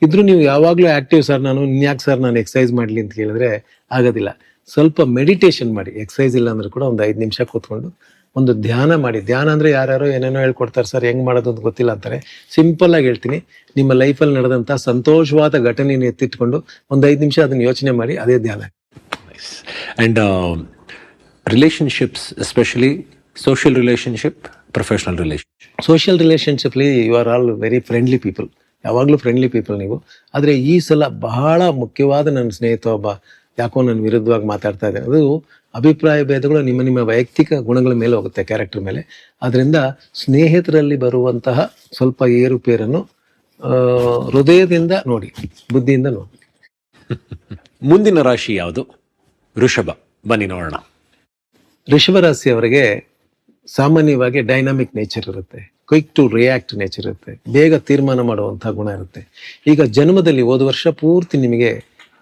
ಇದ್ರೂ ನೀವು ಯಾವಾಗಲೂ ಆಕ್ಟಿವ್ ಸರ್, ನಾನು ಇನ್ಯಾಕೆ ಸರ್ ನಾನು ಎಕ್ಸಸೈಸ್ ಮಾಡಲಿ ಅಂತ ಕೇಳಿದ್ರೆ ಆಗೋದಿಲ್ಲ. ಸ್ವಲ್ಪ ಮೆಡಿಟೇಷನ್ ಮಾಡಿ, ಎಕ್ಸಸೈಸ್ ಇಲ್ಲ ಅಂದ್ರೆ ಕೂಡ ಒಂದು 5 ನಿಮಿಷ ಕೂತ್ಕೊಂಡು ಒಂದು ಧ್ಯಾನ ಮಾಡಿ. ಧ್ಯಾನ ಅಂದ್ರೆ ಯಾರ್ಯಾರೋ ಏನೇನೋ ಹೇಳ್ಕೊಡ್ತಾರೆ ಸರ್, ಹೆಂಗ್ ಮಾಡೋದು ಅಂತ ಗೊತ್ತಿಲ್ಲ ಅಂತಾರೆ. ಸಿಂಪಲ್ ಆಗಿ ಹೇಳ್ತೀನಿ, ನಿಮ್ಮ ಲೈಫಲ್ಲಿ ನಡೆದಂತ ಸಂತೋಷವಾದ ಘಟನೆಯನ್ನು ಎತ್ತಿಟ್ಕೊಂಡು ಒಂದು 5 ನಿಮಿಷ ಅದನ್ನ ಯೋಚನೆ ಮಾಡಿ, ಅದೇ ಧ್ಯಾನ. And relationships, especially social relationship, professional relation. Social ರಿಲೇಶನ್ಶಿಪ್ಲಿ you are all very friendly people, ಯಾವಾಗಲೂ ಫ್ರೆಂಡ್ಲಿ ಪೀಪಲ್ ನೀವು. ಆದರೆ ಈ ಸಲ ಬಹಳ ಮುಖ್ಯವಾದ ನನ್ನ ಸ್ನೇಹಿತ ಒಬ್ಬ ಯಾಕೋ ನನ್ನ ವಿರುದ್ಧವಾಗಿ ಮಾತಾಡ್ತಾ ಇದ್ದಾನೆ. ಅದು ಅಭಿಪ್ರಾಯ ಭೇದಗಳು ನಿಮ್ಮ ನಿಮ್ಮ ವೈಯಕ್ತಿಕ ಗುಣಗಳ ಮೇಲೆ ಹೋಗುತ್ತೆ, ಕ್ಯಾರೆಕ್ಟರ್ ಮೇಲೆ. ಅದರಿಂದ ಸ್ನೇಹಿತರಲ್ಲಿ ಬರುವಂತಹ ಸ್ವಲ್ಪ ಏರುಪೇರನ್ನು ಹೃದಯದಿಂದ ನೋಡಿ, ಬುದ್ಧಿಯಿಂದ ನೋಡಿ. ಮುಂದಿನ ರಾಶಿ ಯಾವುದು? ವೃಷಭ. ಬನ್ನಿ ನೋಡೋಣ. ಋಷಭ ರಾಶಿಯವರಿಗೆ ಸಾಮಾನ್ಯವಾಗಿ ಡೈನಾಮಿಕ್ ನೇಚರ್ ಇರುತ್ತೆ, ಕ್ವಿಕ್ ಟು ರಿಯಾಕ್ಟ್ ನೇಚರ್ ಇರುತ್ತೆ, ಬೇಗ ತೀರ್ಮಾನ ಮಾಡುವಂತಹ ಗುಣ ಇರುತ್ತೆ. ಈಗ ಜನ್ಮದಲ್ಲಿ ಹೋದ ವರ್ಷ ಪೂರ್ತಿ ನಿಮಗೆ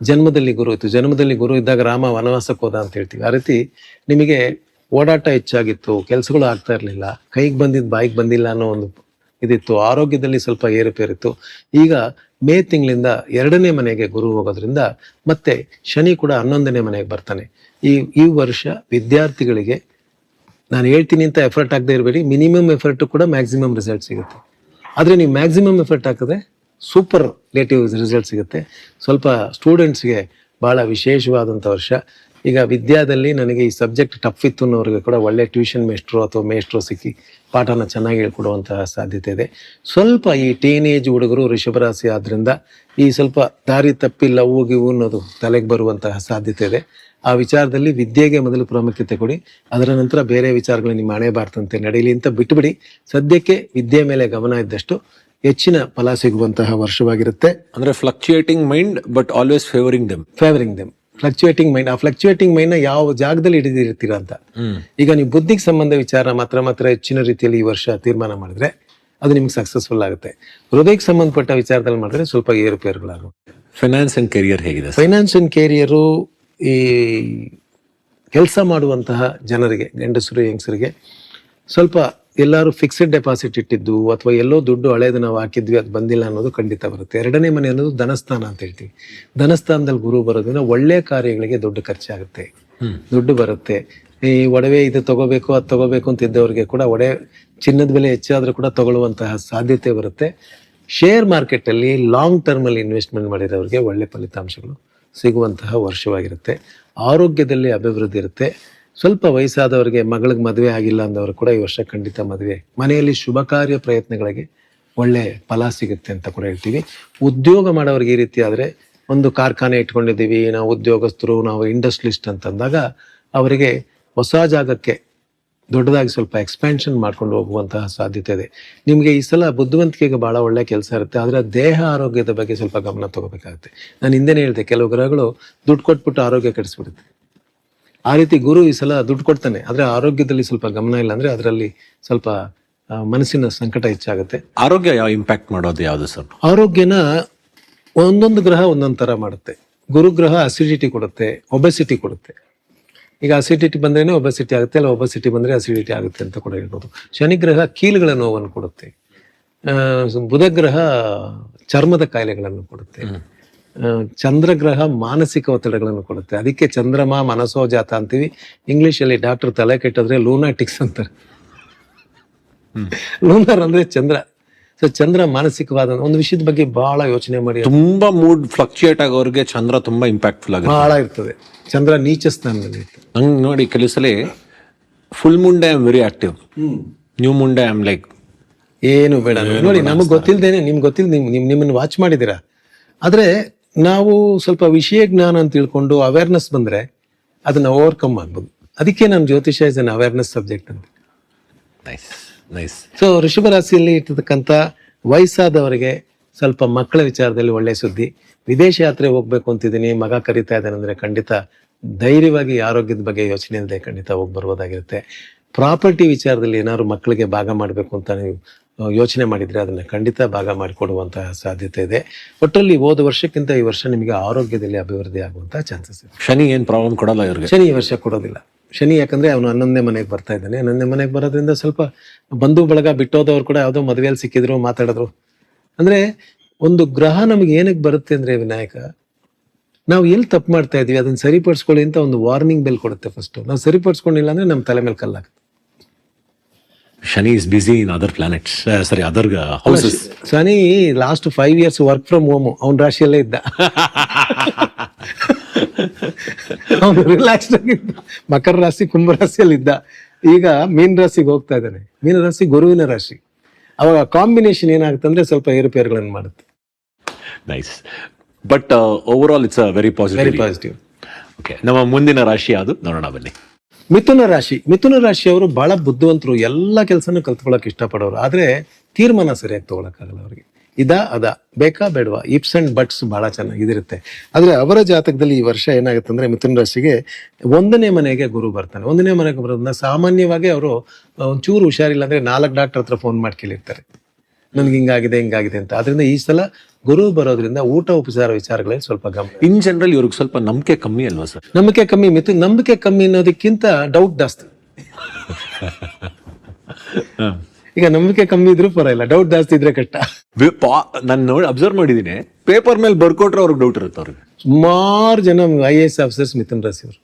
ಜನ್ಮದಲ್ಲಿ ಗುರು ಇತ್ತು. ಜನ್ಮದಲ್ಲಿ ಗುರು ಇದ್ದಾಗ ರಾಮ ವನವಾಸಕ್ಕೆ ಹೋದ ಅಂತ ಹೇಳ್ತೀವಿ. ಆ ರೀತಿ ನಿಮಗೆ ಓಡಾಟ ಹೆಚ್ಚಾಗಿತ್ತು, ಕೆಲಸಗಳು ಆಗ್ತಾ ಇರಲಿಲ್ಲ, ಕೈಗೆ ಬಂದಿದ್ದು ಬಾಯಿಗೆ ಬಂದಿಲ್ಲ ಅನ್ನೋ ಒಂದು ಇದಿತ್ತು. ಆರೋಗ್ಯದಲ್ಲಿ ಸ್ವಲ್ಪ ಏರುಪೇರಿತ್ತು. ಈಗ ಮೇ ತಿಂಗಳಿಂದ 2ನೇ ಮನೆಗೆ ಗುರು ಹೋಗೋದ್ರಿಂದ ಮತ್ತೆ ಶನಿ ಕೂಡ 11ನೇ ಮನೆಗೆ ಬರ್ತಾನೆ. ಈ ವರ್ಷ ವಿದ್ಯಾರ್ಥಿಗಳಿಗೆ ನಾನು ಹೇಳ್ತೀನಿ ಅಂತ ಎಫರ್ಟ್ ಆಗದೆ ಇರಬೇಡಿ, ಮಿನಿಮಮ್ ಎಫರ್ಟ್ ಕೂಡ ಮ್ಯಾಕ್ಸಿಮಮ್ ರಿಸಲ್ಟ್ ಸಿಗುತ್ತೆ. ಆದರೆ ನೀವು ಮ್ಯಾಕ್ಸಿಮಮ್ ಎಫರ್ಟ್ ಹಾಕಿದ್ರೆ ಸೂಪರ್ ಲೇಟಿವ್ ರಿಸಲ್ಟ್ ಸಿಗುತ್ತೆ. ಸ್ವಲ್ಪ ಸ್ಟೂಡೆಂಟ್ಸ್ಗೆ ಭಾಳ ವಿಶೇಷವಾದಂಥ ವರ್ಷ. ಈಗ ವಿದ್ಯಾದಲ್ಲಿ ನನಗೆ ಈ ಸಬ್ಜೆಕ್ಟ್ ಟಫ್ ಇತ್ತು ಅನ್ನೋರಿಗೆ ಕೂಡ ಒಳ್ಳೆ ಟ್ಯೂಷನ್ ಮೇಸ್ಟ್ರು ಅಥವಾ ಮೇಸ್ಟ್ರು ಸಿಕ್ಕಿ ಪಾಠನ ಚೆನ್ನಾಗಿ ಹೇಳ್ಕೊಡುವಂತಹ ಸಾಧ್ಯತೆ ಇದೆ. ಸ್ವಲ್ಪ ಈ ಟೀನೇಜ್ ಹುಡುಗರು ಋಷಭರಾಶಿ ಆದ್ರಿಂದ ಈ ಸ್ವಲ್ಪ ದಾರಿ ತಪ್ಪಿ ಲವ್ ಗಿವು ಅನ್ನೋದು ತಲೆಗೆ ಬರುವಂತಹ ಸಾಧ್ಯತೆ ಇದೆ. ಆ ವಿಚಾರದಲ್ಲಿ ವಿದ್ಯೆಗೆ ಮೊದಲು ಪ್ರಾಮುಖ್ಯತೆ ಕೊಡಿ, ಅದರ ನಂತರ ಬೇರೆ ವಿಚಾರಗಳು ನಿಮ್ಮ ಹಣೆ ಬಾರ್ತಂತೆ ನಡೀಲಿ ಅಂತ ಬಿಟ್ಟುಬಿಡಿ. ಸದ್ಯಕ್ಕೆ ವಿದ್ಯೆ ಮೇಲೆ ಗಮನ ಇದ್ದಷ್ಟು ಹೆಚ್ಚಿನ ಫಲ ಸಿಗುವಂತಹ ವರ್ಷವಾಗಿರುತ್ತೆ. ಅಂದ್ರೆ fluctuating mind but always favouring them. Fluctuating mind, ಆ ಫ್ಲಕ್ಚುಯೇಟಿಂಗ್ ಮೈಂಡ್ ನ ಯಾವ ಜಾಗದಲ್ಲಿ ಹಿಡಿದಿರ್ತೀರಾ ಅಂತ. ಈಗ ನೀವು ಬುದ್ಧಿಗೆ ಸಂಬಂಧ ವಿಚಾರ ಮಾತ್ರ ಹೆಚ್ಚಿನ ರೀತಿಯಲ್ಲಿ ಈ ವರ್ಷ ತೀರ್ಮಾನ ಮಾಡಿದ್ರೆ ಅದು ನಿಮ್ಗೆ ಸಕ್ಸಸ್ಫುಲ್ ಆಗುತ್ತೆ. ಹೃದಯಕ್ಕೆ ಸಂಬಂಧಪಟ್ಟ ವಿಚಾರದಲ್ಲಿ ಮಾಡಿದ್ರೆ ಸ್ವಲ್ಪ ಏರುಪೇರುಗಳಾಗುತ್ತೆ. ಫೈನಾನ್ಸ್ ಅಂಡ್ ಕೆರಿಯರ್ ಹೇಗಿದೆ? ಫೈನಾನ್ಸ್ ಅಂಡ್ ಕೆರಿಯರು ಈ ಕೆಲಸ ಮಾಡುವಂತಹ ಜನರಿಗೆ, ಗಂಡಸರು ಹೆಂಗಸರಿಗೆ ಸ್ವಲ್ಪ ಎಲ್ಲರೂ ಫಿಕ್ಸ್ಡ್ ಡೆಪಾಸಿಟ್ ಇಟ್ಟಿದ್ದು ಅಥವಾ ಎಲ್ಲೋ ದುಡ್ಡು ಹಳೇದು ನಾವು ಹಾಕಿದ್ವಿ ಅದು ಬಂದಿಲ್ಲ ಅನ್ನೋದು ಖಂಡಿತ ಬರುತ್ತೆ. 2ನೇ ಮನೆ ಅನ್ನೋದು ಧನಸ್ಥಾನ ಅಂತ ಹೇಳ್ತೀವಿ. ಧನಸ್ಥಾನದಲ್ಲಿ ಗುರು ಬರೋದ್ರಿಂದ ಒಳ್ಳೆ ಕಾರ್ಯಗಳಿಗೆ ದುಡ್ಡು ಖರ್ಚಾಗುತ್ತೆ, ದುಡ್ಡು ಬರುತ್ತೆ. ಈ ಒಡವೆ ಇದು ತಗೋಬೇಕು ಅದು ತಗೋಬೇಕು ಅಂತ ಇದ್ದವ್ರಿಗೆ ಕೂಡ ಚಿನ್ನದ ಬೆಲೆ ಹೆಚ್ಚಾದ್ರೂ ಕೂಡ ತಗೊಳ್ಳುವಂತಹ ಸಾಧ್ಯತೆ ಬರುತ್ತೆ. ಶೇರ್ ಮಾರ್ಕೆಟಲ್ಲಿ ಲಾಂಗ್ ಟರ್ಮಲ್ಲಿ ಇನ್ವೆಸ್ಟ್ಮೆಂಟ್ ಮಾಡಿರೋರಿಗೆ ಒಳ್ಳೆ ಫಲಿತಾಂಶಗಳು ಸಿಗುವಂತಹ ವರ್ಷವಾಗಿರುತ್ತೆ. ಆರೋಗ್ಯದಲ್ಲಿ ಅಭಿವೃದ್ಧಿ ಇರುತ್ತೆ. ಸ್ವಲ್ಪ ವಯಸ್ಸಾದವರಿಗೆ ಮಗಳಿಗೆ ಮದುವೆ ಆಗಿಲ್ಲ ಅಂದವರು ಕೂಡ ಈ ವರ್ಷ ಖಂಡಿತ ಮದುವೆ, ಮನೆಯಲ್ಲಿ ಶುಭ ಕಾರ್ಯ ಪ್ರಯತ್ನಗಳಿಗೆ ಒಳ್ಳೆ ಫಲ ಸಿಗುತ್ತೆ ಅಂತ ಕೂಡ ಹೇಳ್ತೀವಿ. ಉದ್ಯೋಗ ಮಾಡೋರಿಗೆ ಈ ರೀತಿ ಆದರೆ, ಒಂದು ಕಾರ್ಖಾನೆ ಇಟ್ಕೊಂಡಿದ್ದೀವಿ ನಾವು, ಉದ್ಯೋಗಸ್ಥರು ನಾವು, ಇಂಡಸ್ಟ್ರಿಲಿಸ್ಟ್ ಅಂತಂದಾಗ ಅವರಿಗೆ ಹೊಸ ಜಾಗಕ್ಕೆ ದೊಡ್ಡದಾಗಿ ಸ್ವಲ್ಪ ಎಕ್ಸ್ಪ್ಯಾನ್ಷನ್ ಮಾಡ್ಕೊಂಡು ಹೋಗುವಂತಹ ಸಾಧ್ಯತೆ ಇದೆ. ನಿಮಗೆ ಈ ಸಲ ಬುದ್ಧಿವಂತಿಕೆಗೆ ಭಾಳ ಒಳ್ಳೆ ಕೆಲಸ ಇರುತ್ತೆ, ಆದರೆ ದೇಹ ಆರೋಗ್ಯದ ಬಗ್ಗೆ ಸ್ವಲ್ಪ ಗಮನ ತಗೋಬೇಕಾಗುತ್ತೆ. ನಾನು ಹಿಂದೆನೇ ಹೇಳಿದೆ, ಕೆಲವು ಗ್ರಹಗಳು ದುಡ್ಡು ಕೊಟ್ಬಿಟ್ಟು ಆರೋಗ್ಯ ಕೆಡಿಸ್ಬಿಡುತ್ತೆ. ಆ ರೀತಿ ಗುರು ಈ ಸಲ ದುಡ್ಡು ಕೊಡ್ತಾನೆ, ಆದರೆ ಆರೋಗ್ಯದಲ್ಲಿ ಸ್ವಲ್ಪ ಗಮನ ಇಲ್ಲ ಅಂದ್ರೆ ಅದರಲ್ಲಿ ಸ್ವಲ್ಪ ಮನಸ್ಸಿನ ಸಂಕಟ ಹೆಚ್ಚಾಗುತ್ತೆ. ಆರೋಗ್ಯ ಯಾವ ಇಂಪ್ಯಾಕ್ಟ್ ಮಾಡೋದು ಯಾವುದು ಸರ್? ಆರೋಗ್ಯನ ಒಂದೊಂದು ಗ್ರಹ ಒಂದೊಂದು ಥರ ಮಾಡುತ್ತೆ. ಗುರುಗ್ರಹ ಅಸಿಡಿಟಿ ಕೊಡುತ್ತೆ, ಒಬೆಸಿಟಿ ಕೊಡುತ್ತೆ. ಈಗ ಅಸಿಡಿಟಿ ಬಂದ್ರೇನೆ ಒಬೆಸಿಟಿ ಆಗುತ್ತೆ, ಅಲ್ಲ ಒಬೆಸಿಟಿ ಬಂದರೆ ಅಸಿಡಿಟಿ ಆಗುತ್ತೆ ಅಂತ ಕೂಡ ಹೇಳ್ಬೋದು. ಶನಿಗ್ರಹ ಕೀಲುಗಳ ನೋವನ್ನು ಕೊಡುತ್ತೆ. ಬುಧಗ್ರಹ ಚರ್ಮದ ಕಾಯಿಲೆಗಳನ್ನು ಕೊಡುತ್ತೆ. ಚಂದ್ರಗ್ರಹ ಮಾನಸಿಕ ಒತ್ತಡಗಳನ್ನು ಕೊಡುತ್ತೆ. ಅದಕ್ಕೆ ಚಂದ್ರಮ ಮನಸೋ ಜಾತ ಅಂತೀವಿ. ಇಂಗ್ಲಿಷಲ್ಲಿ ಡಾಕ್ಟರ್ ತಲೆ ಕೆಟ್ಟಿದ್ರೆ ಲೂನಾಟಿಕ್ಸ್ ಅಂತಾರೆ. ಲೂನರ್ ಅಂದ್ರೆ ಚಂದ್ರ. ಸೊ ಚಂದ್ರ ಮಾನಸಿಕವಾದ ಒಂದು ವಿಷಯದ ಬಗ್ಗೆ ಬಹಳ ಯೋಚನೆ ಮಾಡಿ, ತುಂಬಾ ಮೂಡ್ ಫ್ಲಕ್ಚುಯೇಟ್ ಆಗೋರಿಗೆ ಚಂದ್ರ ತುಂಬಾ ಇಂಪ್ಯಾಕ್ಟ್ಫುಲ್ ಆಗುತ್ತೆ, ಬಹಳ ಇರ್ತದೆ. ಚಂದ್ರ ನೀಚ ಸ್ಥಾನದಲ್ಲಿ ಇರ್ತದೆ. ನಂಗೆ ನೋಡಿ ಕೆಲವು ಸಲ full Munde I am very active, new Munde I am like ಏನು ಬೇಡ. ನೋಡಿ ನಮಗೆ ಗೊತ್ತಿಲ್ದೇನೆ, ನಿಮ್ಗೆ ಗೊತ್ತಿಲ್ಲ, ನಿಮ್ಮನ್ನು ವಾಚ್ ಮಾಡಿದ್ದೀರಾ. ಆದ್ರೆ ನಾವು ಸ್ವಲ್ಪ ವಿಷಯ ಜ್ಞಾನ ಅಂತ ತಿಳ್ಕೊಂಡು ಅವೇರ್ನೆಸ್ ಬಂದ್ರೆ ಅದನ್ನ ಓವರ್ಕಮ್ ಆಗ್ಬೋದು. ಅದಕ್ಕೆ ನಾನು ಜ್ಯೋತಿಷ ಇಸ್ ಅನ್ ಅವೇರ್ನೆಸ್ ಸಬ್ಜೆಕ್ಟ್ ಅಂತ. ನೈಸ್. ಸೊ ಋಷಭ ರಾಶಿಯಲ್ಲಿ ಇರ್ತಕ್ಕಂಥ ವಯಸ್ಸಾದವರಿಗೆ ಸ್ವಲ್ಪ ಮಕ್ಕಳ ವಿಚಾರದಲ್ಲಿ ಒಳ್ಳೆ ಸುದ್ದಿ. ವಿದೇಶ ಯಾತ್ರೆ ಹೋಗ್ಬೇಕು ಅಂತಿದ್ದೀನಿ, ಮಗ ಕರೀತಾ ಇದ್ದಾನೆ ಅಂದ್ರೆ ಖಂಡಿತ ಧೈರ್ಯವಾಗಿ ಆರೋಗ್ಯದ ಬಗ್ಗೆ ಯೋಚನೆ ಇಲ್ಲದೆ ಖಂಡಿತ ಹೋಗಿ ಬರ್ಬೋದಾಗಿರುತ್ತೆ. ಪ್ರಾಪರ್ಟಿ ವಿಚಾರದಲ್ಲಿ ಏನಾದ್ರು ಮಕ್ಕಳಿಗೆ ಭಾಗ ಮಾಡಬೇಕು ಅಂತ ನೀವು ಯೋಚನೆ ಮಾಡಿದರೆ ಅದನ್ನು ಖಂಡಿತ ಭಾಗ ಮಾಡಿಕೊಡುವಂತಹ ಸಾಧ್ಯತೆ ಇದೆ. ಒಟ್ಟಲ್ಲಿ ಹೋದ ವರ್ಷಕ್ಕಿಂತ ಈ ವರ್ಷ ನಿಮಗೆ ಆರೋಗ್ಯದಲ್ಲಿ ಅಭಿವೃದ್ಧಿ ಆಗುವಂತಹ ಚಾನ್ಸಸ್ ಇದೆ. ಶನಿ ಏನ್ ಪ್ರಾಬ್ಲಮ್ ಕೊಡಲ್ಲ ಇವ್ರಿಗೆ? ಶನಿ ಈ ವರ್ಷ ಕೊಡೋದಿಲ್ಲ. ಶನಿ ಯಾಕಂದ್ರೆ ಅವನು 11ನೇ ಮನೆಗೆ ಬರ್ತಾ ಇದ್ದಾನೆ. 11ನೇ ಮನೆಗೆ ಬರೋದ್ರಿಂದ ಸ್ವಲ್ಪ ಬಂಧು ಬಳಗ ಬಿಟ್ಟೋದವ್ರು ಕೂಡ ಯಾವುದೋ ಮದುವೆಯಲ್ಲಿ ಸಿಕ್ಕಿದ್ರು ಮಾತಾಡಿದ್ರು. ಅಂದ್ರೆ ಒಂದು ಗ್ರಹ ನಮಗೆ ಏನಕ್ಕೆ ಬರುತ್ತೆ ಅಂದ್ರೆ ವಿನಾಯಕ, ನಾವು ಎಲ್ಲಿ ತಪ್ಪು ಮಾಡ್ತಾ ಇದೀವಿ ಅದನ್ನ ಸರಿಪಡಿಸ್ಕೊಳ್ಳಿ ಅಂತ ಒಂದು ವಾರ್ನಿಂಗ್ ಬೆಲ್ ಕೊಡುತ್ತೆ. ಫಸ್ಟ್ ನಾವು ಸರಿಪಡಿಸ್ಕೊಂಡಿಲ್ಲ ಅಂದ್ರೆ ನಮ್ಮ ತಲೆ ಮೇಲೆ ಕಲ್ಲಾಗುತ್ತೆ. Shani is busy in other planets, ಸರಿ other houses. Shani last 5 years work from home ಅವನ ರಾಶಿಯಲ್ಲೇ ಇದ್ದ. ಅವನು ರಿಲ್ಯಾಕ್ಸ್ಡ್ ಆಗಿದ್ದ, ಮಕರ ರಾಶಿ ಕುಂಭ ರಾಶಿಯಲ್ಲಿ ಇದ್ದ. ಈಗ ಮೀನ ರಾಶಿಗೆ ಹೋಗ್ತಾ ಇದ್ದಾನೆ. ಮೀನ ರಾಶಿ ಗುರುವಿನ ರಾಶಿ. ಅವಾಗ ಕಾಂಬಿನೇಷನ್ ಏನಾಗುತ್ತೆ ಅಂದ್ರೆ ಸ್ವಲ್ಪ ಏರುಪೇರುಗಳನ್ನು ಮಾಡುತ್ತೆ. Nice, but over all it's a very very positive. Okay, ನಮ್ಮ ಮುಂದಿನ ರಾಶಿ ಅದು ನೋಡೋಣ ಬನ್ನಿ. ಮಿಥುನ ರಾಶಿ. ಮಿಥುನ ರಾಶಿಯವರು ಬಹಳ ಬುದ್ಧಿವಂತರು, ಎಲ್ಲ ಕೆಲಸನೂ ಕಲ್ತ್ಕೊಳಕ್ ಇಷ್ಟಪಡೋರು. ಆದ್ರೆ ತೀರ್ಮಾನ ಸರಿಯಾಗಿ ತಗೊಳಕ್ಕಾಗಲ್ಲ ಅವರಿಗೆ. ಅದ ಬೇಕಾ ಬೇಡವಾ, ಇಪ್ಸ್ ಅಂಡ್ ಬಟ್ಸ್ ಬಹಳ ಚೆನ್ನಾಗಿರುತ್ತೆ. ಆದ್ರೆ ಅವರ ಜಾತಕದಲ್ಲಿ ಈ ವರ್ಷ ಏನಾಗುತ್ತೆ ಅಂದ್ರೆ ಮಿಥುನ ರಾಶಿಗೆ 1ನೇ ಮನೆಗೆ ಗುರು ಬರ್ತಾನೆ. 1ನೇ ಮನೆಗೆ ಬರೋದ್ರಿಂದ ಸಾಮಾನ್ಯವಾಗಿ ಅವರು ಒಂಚೂರು ಹುಷಾರಿಲ್ಲ ಅಂದ್ರೆ 4 ಡಾಕ್ಟರ್ ಹತ್ರ ಫೋನ್ ಮಾಡಿ ಕೇಳಿರ್ತಾರೆ, ನನ್ಗೆ ಹಿಂಗಾಗಿದೆ ಅಂತ. ಆದ್ರಿಂದ ಈ ಸಲ ಗುರು ಬರೋದ್ರಿಂದ ಊಟ ಉಪಚಾರ ವಿಚಾರಗಳಲ್ಲಿ ಸ್ವಲ್ಪ ಗಮನ. ಇನ್ ಜನರಲ್ ಇವ್ರಿಗೆ ಸ್ವಲ್ಪ ನಂಬಿಕೆ ಕಮ್ಮಿ ಅಲ್ವಾ ಸರ್? ನಂಬಿಕೆ ಕಮ್ಮಿ. ನಂಬಿಕೆ ಕಮ್ಮಿ ಅನ್ನೋದಕ್ಕಿಂತ ಡೌಟ್ ಜಾಸ್ತಿ. ಈಗ ನಂಬಿಕೆ ಕಮ್ಮಿ ಇದ್ರೂ ಪರವಾಗಿಲ್ಲ, ಡೌಟ್ ಜಾಸ್ತಿ ಇದ್ರೆ ಕಷ್ಟ. ನಾನು ನೋಡಿ ಅಬ್ಸರ್ವ್ ಮಾಡಿದೀನಿ, ಪೇಪರ್ ಮೇಲೆ ಬರ್ಕೊಟ್ರೆ ಅವ್ರಿಗೆ ಡೌಟ್ ಇರುತ್ತೆ ಅವ್ರಿಗೆ. ಸುಮಾರು ಜನ IAS ಆಫೀಸರ್ಸ್ ಮಿಥುನ್ ರಾಶಿ ಅವರು.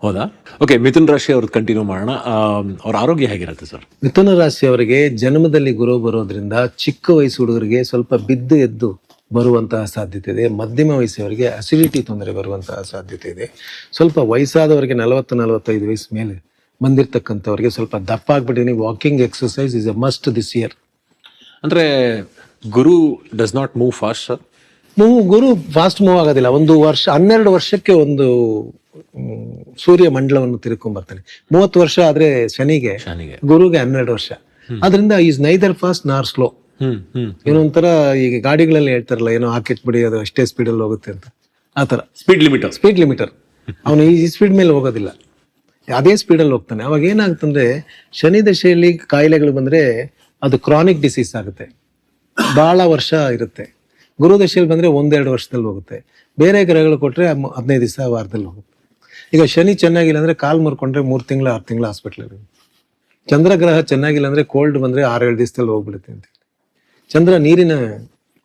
ಹೌದಾ? ಓಕೆ, ಮಿಥುನ್ ರಾಶಿ ಅವ್ರದ್ದು ಕಂಟಿನ್ಯೂ ಮಾಡೋಣ. ಅವ್ರ ಆರೋಗ್ಯ ಹೇಗಿರುತ್ತೆ ಸರ್? ಮಿಥುನ ರಾಶಿ ಅವರಿಗೆ ಜನ್ಮದಲ್ಲಿ ಗುರು ಬರೋದ್ರಿಂದ ಚಿಕ್ಕ ವಯಸ್ಸು ಹುಡುಗರಿಗೆ ಸ್ವಲ್ಪ ಬಿದ್ದು ಎದ್ದು ಬರುವಂತಹ ಸಾಧ್ಯತೆ ಇದೆ. ಮಧ್ಯಮ ವಯಸ್ಸಿನವರಿಗೆ ಅಸಿಡಿಟಿ ತೊಂದರೆ ಬರುವಂತಹ ಸಾಧ್ಯತೆ ಇದೆ. ಸ್ವಲ್ಪ ವಯಸ್ಸಾದವರಿಗೆ 40-45 ವಯಸ್ಸು ಮೇಲೆ ಬಂದಿರತಕ್ಕಂಥವ್ರಿಗೆ ಸ್ವಲ್ಪ ದಪ್ಪ ಆಗ್ಬಿಟ್ಟಿನಿ. Walking exercise is a must this year. ಅಂದ್ರೆ Guru does not move fast sir? Guru fast move ಆಗೋದಿಲ್ಲ. 12 ವರ್ಷಕ್ಕೆ ಒಂದು ಸೂರ್ಯ ಮಂಡಲವನ್ನು ತಿರ್ಕೊಂಡ್ ಬರ್ತಾನೆ. 30 ವರ್ಷ ಆದ್ರೆ ಶನಿಗೆ, ಗುರುಗೆ 12 ವರ್ಷ. ಆದ್ರಿಂದ ಈಸ್ ನೈದರ್ ಫಾಸ್ಟ್ ನಾರ್ ಸ್ಲೋ. ಏನೋ ಒಂಥರ ಈಗ ಗಾಡಿಗಳಲ್ಲಿ ಹೇಳ್ತಾರಲ್ಲ, ಏನೋ ಹಾಕಿಟ್ಬಿಡಿ ಅದು ಅಷ್ಟೇ ಸ್ಪೀಡಲ್ಲಿ ಹೋಗುತ್ತೆ ಅಂತ, ಆತರ ಸ್ಪೀಡ್ ಲಿಮಿಟರ್. ಅವನು ಈ ಸ್ಪೀಡ್ ಮೇಲೆ ಹೋಗೋದಿಲ್ಲ, ಅದೇ ಸ್ಪೀಡಲ್ಲಿ ಹೋಗ್ತಾನೆ. ಅವಾಗ ಏನಾಗುತ್ತಂದ್ರೆ ಶನಿ ದಶೆಯಲ್ಲಿ ಕಾಯಿಲೆಗಳು ಬಂದ್ರೆ ಅದು ಕ್ರಾನಿಕ್ ಡಿಸೀಸ್ ಆಗುತ್ತೆ, ಬಹಳ ವರ್ಷ ಇರುತ್ತೆ. ಗುರು ದಶೆಯಲ್ಲಿ ಬಂದ್ರೆ 1-2 ವರ್ಷದಲ್ಲಿ ಹೋಗುತ್ತೆ. ಬೇರೆ ಗ್ರಹಗಳು ಕೊಟ್ರೆ 15 ದಿವಸ ವಾರದಲ್ಲಿ ಹೋಗುತ್ತೆ. ಈಗ ಶನಿ ಚೆನ್ನಾಗಿಲ್ಲ ಅಂದ್ರೆ ಕಾಲ್ ಮುರ್ಕೊಂಡ್ರೆ 3 ತಿಂಗಳು 6 ತಿಂಗಳು ಹಾಸ್ಪಿಟ್ಲಲ್ಲಿ. ಚಂದ್ರಗ್ರಹ ಚೆನ್ನಾಗಿಲ್ಲ ಅಂದ್ರೆ ಕೋಲ್ಡ್ ಬಂದ್ರೆ 6-7 ದಿವಸದಲ್ಲಿ ಹೋಗ್ಬಿಡುತ್ತೆ ಅಂತ. ಚಂದ್ರ ನೀರಿನ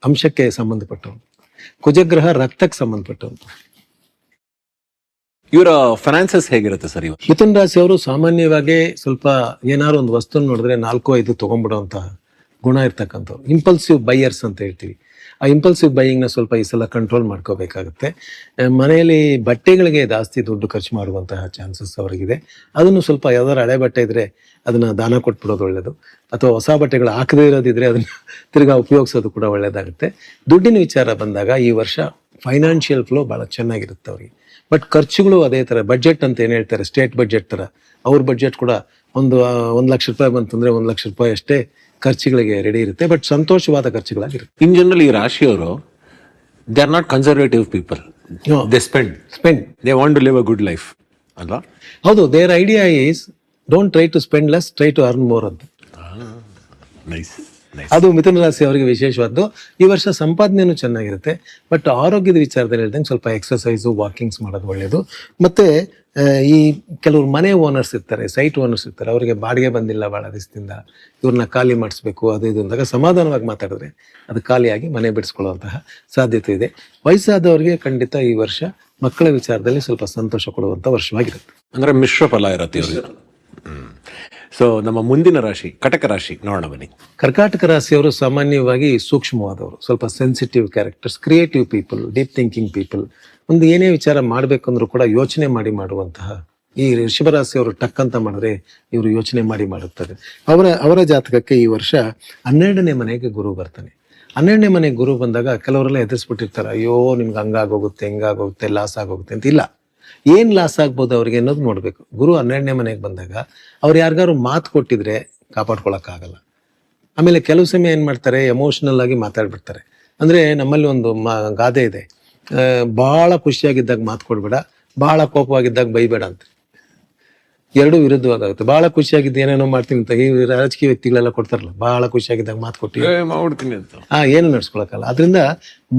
ಅಂಶಕ್ಕೆ ಸಂಬಂಧಪಟ್ಟವನು, ಕುಜಗ್ರಹ ರಕ್ತಕ್ಕೆ ಸಂಬಂಧಪಟ್ಟವನು. ಇವರ ಫೈನಾನ್ಸಸ್ ಹೇಗಿರುತ್ತೆ ಸರ್? ಮಿಥುನ್ ರಾಶಿ ಅವರು ಸಾಮಾನ್ಯವಾಗಿ ಸ್ವಲ್ಪ ಏನಾದ್ರು ಒಂದು ವಸ್ತು ನೋಡಿದ್ರೆ 4-5 ತಗೊಂಡ್ಬಿಡುವಂತ ಗುಣ ಇರ್ತಕ್ಕಂಥವ್ರು. ಇಂಪಲ್ಸಿವ್ ಬೈಯರ್ಸ್ ಅಂತ ಹೇಳ್ತೀವಿ. ಆ ಇಂಪಲ್ಸಿವ್ ಬೈಯಿಂಗ್ನ ಸ್ವಲ್ಪ ಈ ಸಲ ಕಂಟ್ರೋಲ್ ಮಾಡ್ಕೋಬೇಕಾಗುತ್ತೆ. ಮನೆಯಲ್ಲಿ ಬಟ್ಟೆಗಳಿಗೆ ಜಾಸ್ತಿ ದುಡ್ಡು ಖರ್ಚು ಮಾಡುವಂತಹ ಚಾನ್ಸಸ್ ಅವರಿಗಿದೆ. ಅದನ್ನು ಸ್ವಲ್ಪ ಯಾವ್ದಾದ್ರು ಹಳೆ ಬಟ್ಟೆ ಇದ್ರೆ ಅದನ್ನ ದಾನ ಕೊಟ್ಬಿಡೋದು ಒಳ್ಳೇದು, ಅಥವಾ ಹೊಸ ಬಟ್ಟೆಗಳು ಹಾಕದೇ ಇರೋದಿದ್ರೆ ಅದನ್ನ ತಿರ್ಗಾ ಉಪಯೋಗಿಸೋದು ಕೂಡ ಒಳ್ಳೇದಾಗುತ್ತೆ. ದುಡ್ಡಿನ ವಿಚಾರ ಬಂದಾಗ ಈ ವರ್ಷ ಫೈನಾನ್ಷಿಯಲ್ ಫ್ಲೋ ಬಹಳ ಚೆನ್ನಾಗಿರುತ್ತೆ ಅವರಿಗೆ. ಬಟ್ ಖರ್ಚುಗಳು ಅದೇ ತರ, ಬಡ್ಜೆಟ್ ಅಂತ ಏನ್ ಹೇಳ್ತಾರೆ, ಸ್ಟೇಟ್ ಬಡ್ಜೆಟ್ ತರ ಅವ್ರ ಬಡ್ಜೆಟ್ ಕೂಡ 1 ಲಕ್ಷ ರೂಪಾಯಿ ಬಂತಂದ್ರೆ 1 ಲಕ್ಷ ರೂಪಾಯಿ ಅಷ್ಟೇ ಖರ್ಚುಗಳಿಗೆ ರೆಡಿ ಇರುತ್ತೆ. ಬಟ್ ಸಂತೋಷವಾದ ಖರ್ಚುಗಳಾಗಿರುತ್ತೆ. ಇನ್ ಜನರಲ್ ಈ ರಾಶಿಯವರು they are not conservative people. They spend they want to live a good life ಅಲ್ವಾ? ಹೌದು. Their idea is don't try to spend less, try to earn more ಅಂತ. ಅದು ಮಿಥುನ ರಾಶಿ ಅವರಿಗೆ ವಿಶೇಷವಾದ್ದು. ಈ ವರ್ಷ ಸಂಪಾದನೆಯೂ ಚೆನ್ನಾಗಿರುತ್ತೆ. ಬಟ್ ಆರೋಗ್ಯದ ವಿಚಾರದಲ್ಲಿ ಹೇಳ್ದಂಗೆ ಸ್ವಲ್ಪ ಎಕ್ಸರ್ಸೈಸು, ವಾಕಿಂಗ್ಸ್ ಮಾಡೋದು ಒಳ್ಳೇದು. ಮತ್ತೆ ಈ ಕೆಲವರು ಮನೆ ಓನರ್ಸ್ ಇರ್ತಾರೆ, ಸೈಟ್ ಓನರ್ಸ್ ಇರ್ತಾರೆ, ಅವರಿಗೆ ಬಾಡಿಗೆ ಬಂದಿಲ್ಲ ಭಾಳ ದಿವಸದಿಂದ, ಇವ್ರನ್ನ ಖಾಲಿ ಮಾಡಿಸ್ಬೇಕು ಅದು ಇದು ಅಂದಾಗ ಸಮಾಧಾನವಾಗಿ ಮಾತಾಡಿದ್ರೆ ಅದು ಖಾಲಿಯಾಗಿ ಮನೆ ಬಿಡಿಸ್ಕೊಳ್ಳುವಂತಹ ಸಾಧ್ಯತೆ ಇದೆ. ವಯಸ್ಸಾದವರಿಗೆ ಖಂಡಿತ ಈ ವರ್ಷ ಮಕ್ಕಳ ವಿಚಾರದಲ್ಲಿ ಸ್ವಲ್ಪ ಸಂತೋಷ ಕೊಡುವಂಥ ವರ್ಷವಾಗಿರುತ್ತೆ. ಅಂದ್ರೆ ಮಿಶ್ರ ಫಲ ಇರುತ್ತೆ ಇವ್ರಿಗೆ. ಸೊ ನಮ್ಮ ಮುಂದಿನ ರಾಶಿ ಕಟಕ ರಾಶಿ ನೋಡೋಣ ಬನ್ನಿ. ಕರ್ಕಾಟಕ ರಾಶಿಯವರು ಸಾಮಾನ್ಯವಾಗಿ ಸೂಕ್ಷ್ಮವಾದವರು, ಸ್ವಲ್ಪ sensitive characters, creative people, deep thinking people. ಒಂದು ಏನೇ ವಿಚಾರ ಮಾಡಬೇಕಂದ್ರೂ ಕೂಡ ಯೋಚನೆ ಮಾಡುವಂತಹ ಈ ಋಷಭರಾಶಿಯವರು ಟಕ್ ಅಂತ ಮಾಡಿದ್ರೆ ಇವರು ಯೋಚನೆ ಮಾಡುತ್ತಾರೆ. ಅವರ ಜಾತಕಕ್ಕೆ ಈ ವರ್ಷ 12ನೇ ಮನೆಗೆ ಗುರು ಬರ್ತಾನೆ. 12ನೇ ಮನೆಗೆ ಗುರು ಬಂದಾಗ ಕೆಲವರೆಲ್ಲ ಎದುರಿಸ್ಬಿಟ್ಟಿರ್ತಾರೆ, ಅಯ್ಯೋ ನಿಮ್ಗೆ ಹಂಗಾಗೋಗುತ್ತೆ, ಹಿಂಗಾಗೋಗುತ್ತೆ, ಲಾಸ್ ಆಗೋಗುತ್ತೆ ಅಂತ. ಇಲ್ಲ, ಏನ್ ಲಾಸ್ ಆಗ್ಬೋದು ಅವ್ರಿಗೆ ಅನ್ನೋದು ನೋಡ್ಬೇಕು. ಗುರು 12ನೇ ಮನೆಗೆ ಬಂದಾಗ ಅವ್ರು ಯಾರಿಗಾರು ಮಾತು ಕೊಟ್ಟಿದ್ರೆ ಕಾಪಾಡ್ಕೊಳಕ್ಕಾಗಲ್ಲ. ಆಮೇಲೆ ಕೆಲವು ಸಮಯ ಏನ್ ಮಾಡ್ತಾರೆ, ಎಮೋಷನಲ್ ಆಗಿ ಮಾತಾಡ್ಬಿಡ್ತಾರೆ. ಅಂದ್ರೆ ನಮ್ಮಲ್ಲಿ ಒಂದು ಗಾದೆ ಇದೆ, ಬಹಳ ಖುಷಿಯಾಗಿದ್ದಾಗ ಮಾತು ಕೊಡ್ಬೇಡ, ಬಹಳ ಕೋಪವಾಗಿದ್ದಾಗ ಬೈಬೇಡ ಅಂತ. ಎರಡು ವಿರುದ್ಧವಾಗುತ್ತೆ. ಬಹಳ ಖುಷಿಯಾಗಿದ್ದು ಏನೇನೋ ಮಾಡ್ತೀನಿ ಅಂತ ಈ ರಾಜಕೀಯ ವ್ಯಕ್ತಿಗಳೆಲ್ಲ ಕೊಡ್ತಾರಲ್ಲ, ಬಹಳ ಖುಷಿಯಾಗಿದ್ದಾಗ ಮಾತು ಕೊಟ್ಟು ಮಾಡ್ಬಿಡ್ತೀನಿ ಅಂತ. ಏನು ನಡ್ಸ್ಕೊಳಕ್ಕಲ್ಲ. ಅದರಿಂದ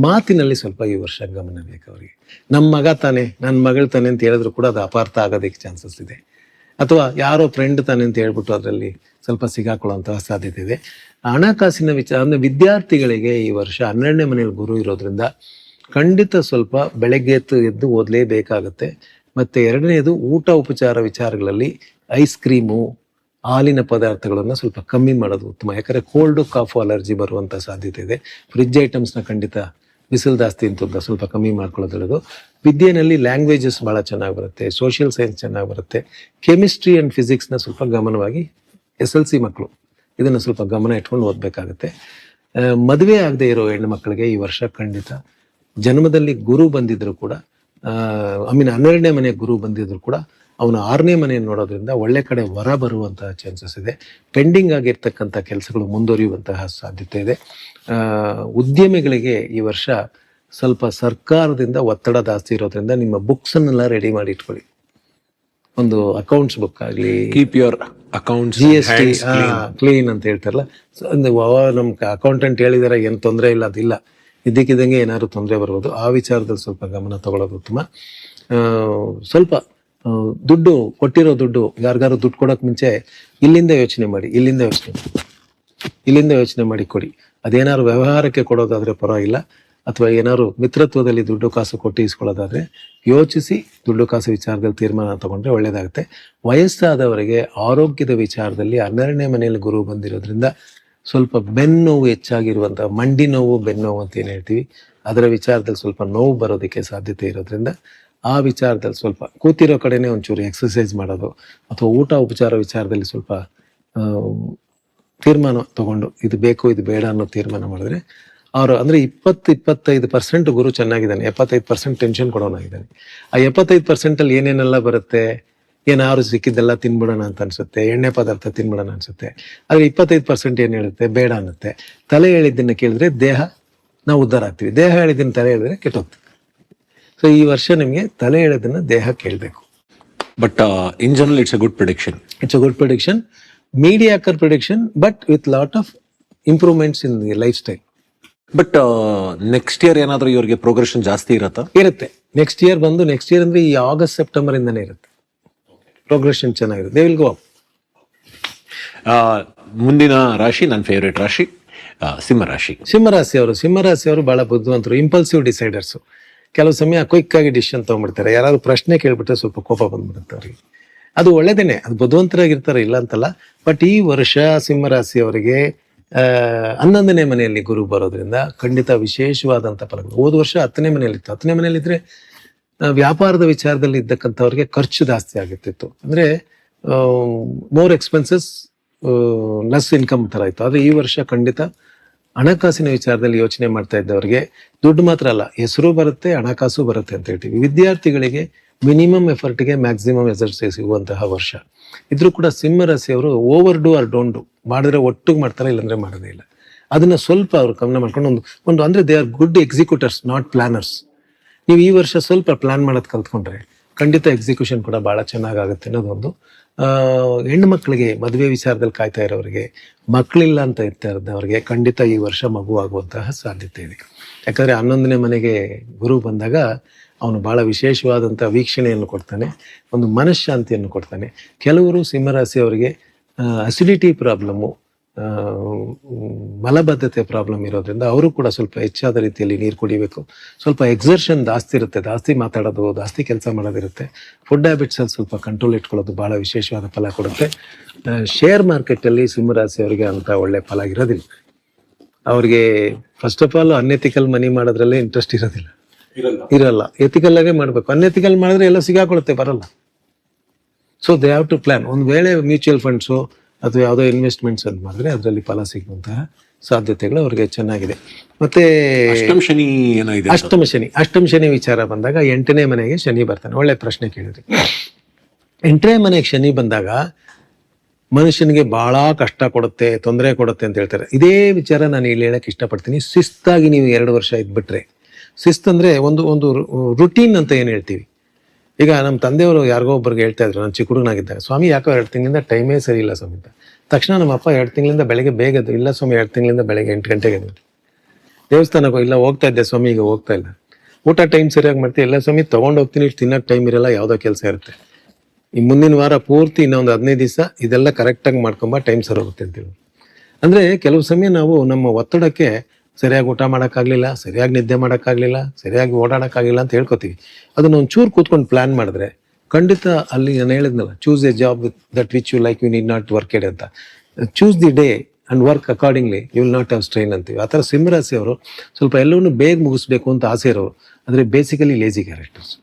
ಮಾತಿನಲ್ಲಿ ಸ್ವಲ್ಪ ಈ ವರ್ಷ ಗಮನ ಬೇಕು ಅವರಿಗೆ. ನಮ್ಮ ಮಗ ತಾನೆ, ನನ್ನ ಮಗಳು ತಾನೆ ಅಂತ ಹೇಳಿದ್ರು ಕೂಡ ಅದು ಅಪಾರ್ಥ ಆಗೋದಕ್ಕೆ ಚಾನ್ಸಸ್ ಇದೆ. ಅಥವಾ ಯಾರೋ ಫ್ರೆಂಡ್ ತಾನೆ ಅಂತ ಹೇಳ್ಬಿಟ್ಟು ಅದರಲ್ಲಿ ಸ್ವಲ್ಪ ಸಿಗಾಕೊಳ್ಳುವಂತಹ ಸಾಧ್ಯತೆ ಇದೆ. ಹಣಕಾಸಿನ ವಿಚಾರ ಅಂದ್ರೆ ವಿದ್ಯಾರ್ಥಿಗಳಿಗೆ ಈ ವರ್ಷ 12ನೇ ಮನೆಯಲ್ಲಿ ಗುರು ಇರೋದ್ರಿಂದ ಖಂಡಿತ ಸ್ವಲ್ಪ ಬೆಳಗ್ಗೆ ಎದ್ದು ಓದಲೇಬೇಕಾಗತ್ತೆ. ಮತ್ತೆ ಎರಡನೇದು ಊಟ ಉಪಚಾರ ವಿಚಾರಗಳಲ್ಲಿ ಐಸ್ ಕ್ರೀಮು, ಹಾಲಿನ ಪದಾರ್ಥಗಳನ್ನು ಸ್ವಲ್ಪ ಕಮ್ಮಿ ಮಾಡೋದು ಉತ್ತಮ. ಯಾಕಂದರೆ ಕೋಲ್ಡ್ ಕಾಫು ಅಲರ್ಜಿ ಬರುವಂಥ ಸಾಧ್ಯತೆ ಇದೆ. ಫ್ರಿಡ್ಜ್ ಐಟಮ್ಸ್ನ ಖಂಡಿತ ಬಿಸಿಲು ಜಾಸ್ತಿ ಅಂತ ಸ್ವಲ್ಪ ಕಮ್ಮಿ ಮಾಡ್ಕೊಳ್ಳೋದು ಹೇಳೋದು. ವಿದ್ಯೆಯಲ್ಲಿ ಲ್ಯಾಂಗ್ವೇಜಸ್ ಭಾಳ ಚೆನ್ನಾಗಿ ಬರುತ್ತೆ, ಸೋಷಿಯಲ್ ಸೈನ್ಸ್ ಚೆನ್ನಾಗಿ ಬರುತ್ತೆ. ಕೆಮಿಸ್ಟ್ರಿ ಆ್ಯಂಡ್ ಫಿಸಿಕ್ಸ್ನ ಸ್ವಲ್ಪ ಗಮನವಾಗಿ SLC ಮಕ್ಕಳು ಇದನ್ನು ಸ್ವಲ್ಪ ಗಮನ ಇಟ್ಕೊಂಡು ಓದಬೇಕಾಗತ್ತೆ. ಮದುವೆ ಆಗದೆ ಇರೋ ಹೆಣ್ಣು ಮಕ್ಕಳಿಗೆ ಈ ವರ್ಷ ಖಂಡಿತ ಜನ್ಮದಲ್ಲಿ ಗುರು ಬಂದಿದ್ರು ಕೂಡ 12ನೇ ಮನೆ ಗುರು ಬಂದಿದ್ರು ಕೂಡ ಅವನು 6ನೇ ಮನೆಯನ್ನು ನೋಡೋದ್ರಿಂದ ಒಳ್ಳೆ ಕಡೆ ಹೊರ ಬರುವಂತಹ ಚಾನ್ಸಸ್ ಇದೆ. ಪೆಂಡಿಂಗ್ ಆಗಿರ್ತಕ್ಕಂಥ ಕೆಲಸಗಳು ಮುಂದುವರಿಯುವಂತಹ ಸಾಧ್ಯತೆ ಇದೆ. ಉದ್ಯಮಿಗಳಿಗೆ ಈ ವರ್ಷ ಸ್ವಲ್ಪ ಸರ್ಕಾರದಿಂದ ಒತ್ತಡ ಜಾಸ್ತಿ ಇರೋದ್ರಿಂದ ನಿಮ್ಮ ಬುಕ್ಸನ್ನೆಲ್ಲ ರೆಡಿ ಮಾಡಿ ಇಟ್ಕೊಳ್ಳಿ. ಒಂದು ಅಕೌಂಟ್ಸ್ ಬುಕ್ ಆಗಲಿ, keep your accounts GST clean ಅಂತ ಹೇಳ್ತಾರಲ್ಲ, ನಮ್ಮ ಅಕೌಂಟೆಂಟ್ ಹೇಳಿದಾರೆ ಏನು ತೊಂದರೆ ಇಲ್ಲ, ಅದಿಲ್ಲ, ಇದ್ದಕ್ಕಿದ್ದಂಗೆ ಏನಾದ್ರು ತೊಂದರೆ ಬರ್ಬೋದು. ಆ ವಿಚಾರದಲ್ಲಿ ಸ್ವಲ್ಪ ಗಮನ ತಗೊಳ್ಳೋದು ಉತ್ತಮ. ಸ್ವಲ್ಪ ದುಡ್ಡು ಕೊಟ್ಟಿರೋ ದುಡ್ಡು ಯಾರಿಗಾರು ದುಡ್ಡು ಕೊಡೋಕೆ ಮುಂಚೆ ಇಲ್ಲಿಂದ ಯೋಚನೆ ಮಾಡಿ ಕೊಡಿ. ಅದೇನಾದ್ರು ವ್ಯವಹಾರಕ್ಕೆ ಕೊಡೋದಾದ್ರೆ ಪರವಾಗಿಲ್ಲ, ಅಥವಾ ಏನಾದ್ರು ಮಿತ್ರತ್ವದಲ್ಲಿ ದುಡ್ಡು ಕಾಸು ಕೊಟ್ಟು ಇಸ್ಕೊಳ್ಳೋದಾದ್ರೆ ಯೋಚಿಸಿ ದುಡ್ಡು ಕಾಸು ವಿಚಾರದಲ್ಲಿ ತೀರ್ಮಾನ ತಗೊಂಡ್ರೆ ಒಳ್ಳೇದಾಗುತ್ತೆ. ವಯಸ್ಸಾದವರಿಗೆ ಆರೋಗ್ಯದ ವಿಚಾರದಲ್ಲಿ 12ನೇ ಮನೆಯಲ್ಲಿ ಗುರು ಬಂದಿರೋದ್ರಿಂದ ಸ್ವಲ್ಪ ಬೆನ್ನೋವು ಹೆಚ್ಚಾಗಿರುವಂಥ, ಮಂಡಿ ನೋವು ಬೆನ್ನೋವು ಅಂತ ಏನು ಹೇಳ್ತೀವಿ, ಅದರ ವಿಚಾರದಲ್ಲಿ ಸ್ವಲ್ಪ ನೋವು ಬರೋದಕ್ಕೆ ಸಾಧ್ಯತೆ ಇರೋದ್ರಿಂದ ಆ ವಿಚಾರದಲ್ಲಿ ಸ್ವಲ್ಪ ಕೂತಿರೋ ಕಡೆನೇ ಒಂಚೂರು ಎಕ್ಸಸೈಸ್ ಮಾಡೋದು, ಅಥವಾ ಊಟ ಉಪಚಾರ ವಿಚಾರದಲ್ಲಿ ಸ್ವಲ್ಪ ತೀರ್ಮಾನ ತಗೊಂಡು ಇದು ಬೇಕು ಇದು ಬೇಡ ಅನ್ನೋ ತೀರ್ಮಾನ ಮಾಡಿದ್ರೆ ಅವರು ಅಂದರೆ 20-25% ಗುರು ಚೆನ್ನಾಗಿದ್ದಾನೆ, 75% ಟೆನ್ಷನ್ ಕೊಡೋನಾಗಿದ್ದಾನೆ. ಆ 75%ಅಲ್ಲಿ ಏನೇನೆಲ್ಲ ಬರುತ್ತೆ, ಏನಾದ್ರು ಸಿಕ್ಕಿದ್ದೆಲ್ಲ ತಿನ್ಬಿಡೋಣ ಅಂತ ಅನ್ಸುತ್ತೆ, ಎಣ್ಣೆ ಪದಾರ್ಥ ತಿನ್ಬಿಡೋಣ ಅನ್ಸುತ್ತೆ. ಆದರೆ 25% ಏನು ಹೇಳುತ್ತೆ, ಬೇಡ ಅನ್ನತ್ತೆ. ತಲೆ ಹೇಳಿದ್ದನ್ನು ಕೇಳಿದ್ರೆ ನಾವು ಉದ್ಧಾರ ಆಗ್ತೀವಿ, ದೇಹ ಹೇಳಿದ್ದನ್ನು ತಲೆ ಹೇಳಿದ್ರೆ ಕೆಟ್ಟೋಗ್ತೀವಿ. ಸೊ ಈ ವರ್ಷ ನಿಮಗೆ ತಲೆ ಹೇಳಿದ್ದನ್ನು ದೇಹ ಕೇಳಬೇಕು. But in general it's a good prediction. It's a good prediction, mediocre prediction, but with lot of improvements in the life style. But next year ಏನಾದರೂ ಇವ್ರಿಗೆ ಪ್ರೋಗ್ರೆಷನ್ ಜಾಸ್ತಿ ಇರುತ್ತೆ. ನೆಕ್ಸ್ಟ್ ಇಯರ್ ಅಂದ್ರೆ ಈ August September ಇಂದನೇ ಇರುತ್ತೆ ಪ್ರೋಗ್ರೆಷನ್ ಚೆನ್ನಾಗಿರುತ್ತೆ. They will go up. ಮುಂದಿನ ರಾಶಿ ನನ್ನ ಫೇವ್ರೇಟ್ ರಾಶಿ ಸಿಂಹರಾಶಿ. ಸಿಂಹರಾಶಿಯವರು ಬಹಳ ಬುದ್ಧಿವಂತರು, ಇಂಪಲ್ಸಿವ್ ಡಿಸೈಡರ್ಸು. ಕೆಲವು ಸಮಯ ಕ್ವಿಕ್ ಆಗಿ ಡಿಸಿಷನ್ ತಗೊಂಡ್ಬಿಡ್ತಾರೆ. ಯಾರಾದ್ರು ಪ್ರಶ್ನೆ ಕೇಳ್ಬಿಟ್ರೆ ಸ್ವಲ್ಪ ಕೋಪ ಬಂದ್ಬಿಡುತ್ತೆ ಅವ್ರಿಗೆ. ಅದು ಒಳ್ಳೇದೇನೆ, ಅದು ಬುದ್ಧಿವಂತರಾಗಿರ್ತಾರೆ, ಇಲ್ಲ ಅಂತಲ್ಲ. ಬಟ್ ಈ ವರ್ಷ ಸಿಂಹರಾಶಿಯವರಿಗೆ 11ನೇ ಮನೆಯಲ್ಲಿ ಗುರು ಬರೋದ್ರಿಂದ ಖಂಡಿತ ವಿಶೇಷವಾದಂಥ ಫಲಗಳು. ಹೋದ ವರ್ಷ 10ನೇ ಮನೆಯಲ್ಲಿತ್ತು. 10ನೇ ಮನೆಯಲ್ಲಿದ್ದರೆ ವ್ಯಾಪಾರದ ವಿಚಾರದಲ್ಲಿ ಇದ್ದಕ್ಕಂಥವ್ರಿಗೆ ಖರ್ಚು ಜಾಸ್ತಿ ಆಗುತ್ತಿತ್ತು. ಅಂದರೆ ಮೋರ್ ಎಕ್ಸ್ಪೆನ್ಸಸ್ ಲೆಸ್ ಇನ್ಕಮ್ ಥರ ಇತ್ತು. ಆದರೆ ಈ ವರ್ಷ ಖಂಡಿತ ಹಣಕಾಸಿನ ವಿಚಾರದಲ್ಲಿ ಯೋಚನೆ ಮಾಡ್ತಾ ಇದ್ದವರಿಗೆ ದುಡ್ಡು ಮಾತ್ರ ಅಲ್ಲ, ಹೆಸರು ಬರುತ್ತೆ, ಹಣಕಾಸು ಬರುತ್ತೆ ಅಂತ ಹೇಳ್ತೀವಿ. ವಿದ್ಯಾರ್ಥಿಗಳಿಗೆ ಮಿನಿಮಮ್ ಎಫರ್ಟ್ಗೆ ಮ್ಯಾಕ್ಸಿಮಮ್ ರಿಸಲ್ಟ್ಸ್ ಸಿಗುವಂತಹ ವರ್ಷ. ಇದ್ರೂ ಕೂಡ ಸಿಂಹರಾಶಿಯವರು over do or don't do ಮಾಡಿದ್ರೆ ಒಟ್ಟಿಗೆ ಮಾಡ್ತಾರೆ, ಇಲ್ಲಾಂದ್ರೆ ಮಾಡೋದೇ ಇಲ್ಲ. ಅದನ್ನ ಸ್ವಲ್ಪ ಅವ್ರು ಗಮನ ಮಾಡ್ಕೊಂಡು ಒಂದು ಅಂದ್ರೆ they are good executors, not planners. ನೀವು ಈ ವರ್ಷ ಸ್ವಲ್ಪ ಪ್ಲಾನ್ ಮಾಡೋದು ಕಲ್ತ್ಕೊಂಡ್ರೆ ಖಂಡಿತ ಎಕ್ಸಿಕ್ಯೂಷನ್ ಕೂಡ ಭಾಳ ಚೆನ್ನಾಗಾಗುತ್ತೆ ಅನ್ನೋದೊಂದು. ಹೆಣ್ಣು ಮಕ್ಕಳಿಗೆ ಮದುವೆ ವಿಚಾರದಲ್ಲಿ ಕಾಯ್ತಾ ಇರೋರಿಗೆ, ಮಕ್ಕಳಿಲ್ಲ ಅಂತ ಇರ್ತಾರದವ್ರಿಗೆ ಖಂಡಿತ ಈ ವರ್ಷ ಮಗು ಆಗುವಂತಹ ಸಾಧ್ಯತೆ ಇದೆ. ಯಾಕಂದರೆ 11ನೇ ಮನೆಗೆ ಗುರು ಬಂದಾಗ ಅವನು ಭಾಳ ವಿಶೇಷವಾದಂಥ ವೀಕ್ಷಣೆಯನ್ನು ಕೊಡ್ತಾನೆ, ಒಂದು ಮನಃಶಾಂತಿಯನ್ನು ಕೊಡ್ತಾನೆ. ಕೆಲವರು ಸಿಂಹರಾಶಿಯವರಿಗೆ ಅಸಿಡಿಟಿ ಪ್ರಾಬ್ಲಮ್ಮು, ಮಲಬದ್ಧತೆ ಪ್ರಾಬ್ಲಮ್ ಇರೋದ್ರಿಂದ ಅವರು ಕೂಡ ಸ್ವಲ್ಪ ಹೆಚ್ಚಾದ ರೀತಿಯಲ್ಲಿ ನೀರು ಕುಡಿಬೇಕು. ಸ್ವಲ್ಪ ಎಕ್ಸರ್ಷನ್ ಜಾಸ್ತಿ ಇರುತ್ತೆ, ಜಾಸ್ತಿ ಮಾತಾಡೋದು, ಜಾಸ್ತಿ ಕೆಲಸ ಮಾಡೋದಿರುತ್ತೆ. ಫುಡ್ ಹ್ಯಾಬಿಟ್ಸಲ್ಲಿ ಸ್ವಲ್ಪ ಕಂಟ್ರೋಲ್ ಇಟ್ಕೊಳ್ಳೋದು ಭಾಳ ವಿಶೇಷವಾದ ಫಲ ಕೊಡುತ್ತೆ. ಶೇರ್ ಮಾರ್ಕೆಟಲ್ಲಿ ಸಿಂಹರಾಶಿಯವರಿಗೆ ಅಂತ ಒಳ್ಳೆ ಫಲ ಇರೋದಿಲ್ಲ. ಅವ್ರಿಗೆ first of all unethical money ಮಾಡೋದ್ರಲ್ಲೇ ಇಂಟ್ರೆಸ್ಟ್ ಇರಲ್ಲ. ಎಥಿಕಲ್ ಆಗೇ ಮಾಡಬೇಕು. ಅನ್ಎಥಿಕಲ್ ಮಾಡಿದ್ರೆ ಎಲ್ಲ ಸಿಗಾಕೊಳ್ಳುತ್ತೆ, ಬರಲ್ಲ. So they have to plan. ಒಂದು ವೇಳೆ ಮ್ಯೂಚುವಲ್ ಫಂಡ್ಸು ಅಥವಾ ಯಾವುದೋ ಇನ್ವೆಸ್ಟ್ಮೆಂಟ್ಸ್ ಅಂತ ಮಾಡಿದ್ರೆ ಅದರಲ್ಲಿ ಫಲ ಸಿಗುವಂತಹ ಸಾಧ್ಯತೆಗಳು ಅವ್ರಿಗೆ ಚೆನ್ನಾಗಿದೆ. ಮತ್ತೆ ಅಷ್ಟಮ ಶನಿ ವಿಚಾರ ಬಂದಾಗ 8ನೇ ಮನೆಗೆ ಶನಿ ಬರ್ತಾನೆ. ಒಳ್ಳೆ ಪ್ರಶ್ನೆ ಕೇಳಿದ್ರಿ. 8ನೇ ಮನೆಗೆ ಶನಿ ಬಂದಾಗ ಮನುಷ್ಯನಿಗೆ ಬಹಳ ಕಷ್ಟ ಕೊಡುತ್ತೆ, ತೊಂದರೆ ಕೊಡುತ್ತೆ ಅಂತ ಹೇಳ್ತಾರೆ. ಇದೇ ವಿಚಾರ ನಾನು ಇಲ್ಲಿ ಹೇಳಕ್ಕೆ ಇಷ್ಟಪಡ್ತೀನಿ. ಶಿಸ್ತಾಗಿ ನೀವು 2 ವರ್ಷ ಇದ್ಬಿಟ್ರೆ, ಶಿಸ್ತು ಅಂದ್ರೆ ಒಂದು ರುಟೀನ್ ಅಂತ ಏನು ಹೇಳ್ತೀವಿ, ಈಗ ನಮ್ಮ ತಂದೆಯವರು ಯಾರಿಗೋ ಒಬ್ಬರಿಗೆ ಹೇಳ್ತಾ ಇದ್ರು, ನಾನು ಚಿಕ್ಕ ಹುಡುಗನಾಗಿದ್ದಾಗ, ಸ್ವಾಮಿ ಯಾಕೋ 2 ತಿಂಗಳಿಂದ ಟೈಮೇ ಸರಿ ಇಲ್ಲ ಸ್ವಾಮಿ ಅಂತ. ತಕ್ಷಣ ನಮ್ಮ ಅಪ್ಪ 2 ತಿಂಗಳಿಂದ ಬೆಳಗ್ಗೆ ಬೇಗ ಎದ್ದು, ಇಲ್ಲ ಸ್ವಾಮಿ 2 ತಿಂಗಳಿಂದ ಬೆಳಗ್ಗೆ 8 ಗಂಟೆಗೆ ಎದ್ದು. ದೇವಸ್ಥಾನಕ್ಕೋ, ಇಲ್ಲ ಹೋಗ್ತಾ ಇದ್ದೆ ಸ್ವಾಮಿ, ಈಗ ಹೋಗ್ತಾ ಇಲ್ಲ. ಊಟ ಟೈಮ್ ಸರಿಯಾಗಿ ಮಾಡ್ತೀವಿ, ಇಲ್ಲ ಸ್ವಾಮಿ ತೊಗೊಂಡು ಹೋಗ್ತೀನಿ, ಇಷ್ಟು ತಿನ್ನೋಕೆ ಟೈಮ್ ಇರಲ್ಲ, ಯಾವುದೋ ಕೆಲಸ ಇರುತ್ತೆ. ಈ ಮುಂದಿನ ವಾರ ಪೂರ್ತಿ ಇನ್ನೊಂದು 15 ದಿವಸ ಇದೆಲ್ಲ ಕರೆಕ್ಟಾಗಿ ಮಾಡ್ಕೊಂಬ, ಟೈಮ್ ಸರಿ ಹೋಗುತ್ತೆ ಅಂತೀವಿ. ಅಂದರೆ ಕೆಲವು ಸಮಯ ನಾವು ನಮ್ಮ ಒತ್ತಡಕ್ಕೆ ಸರಿಯಾಗಿ ಊಟ ಮಾಡೋಕ್ಕಾಗಲಿಲ್ಲ, ಸರಿಯಾಗಿ ನಿದ್ದೆ ಮಾಡೋಕ್ಕಾಗಲಿಲ್ಲ, ಸರಿಯಾಗಿ ಓಡಾಡೋಕ್ಕಾಗಲಿಲ್ಲ ಅಂತ ಹೇಳ್ಕೊತೀವಿ. ಅದನ್ನ ಒಂಚೂರು ಕೂತ್ಕೊಂಡು ಪ್ಲ್ಯಾನ್ ಮಾಡಿದ್ರೆ ಖಂಡಿತ ಅಲ್ಲಿ ನಾನು ಹೇಳಿದ್ನಲ್ಲ, choose a job that which you like, you need not worked ಅಂತ. Choose the day and work accordingly, you will not have strain ಅಂತೀವಿ. ಆ ಥರ ಸಿಂಹರಾಶಿ ಅವರು ಸ್ವಲ್ಪ ಎಲ್ಲವನ್ನೂ ಬೇಗ ಮುಗಿಸ್ಬೇಕು ಅಂತ ಆಸೆ ಇರೋರು, ಅಂದರೆ ಬೇಸಿಕಲಿ ಲೇಜಿ ಕ್ಯಾರೆಕ್ಟರ್ಸ್.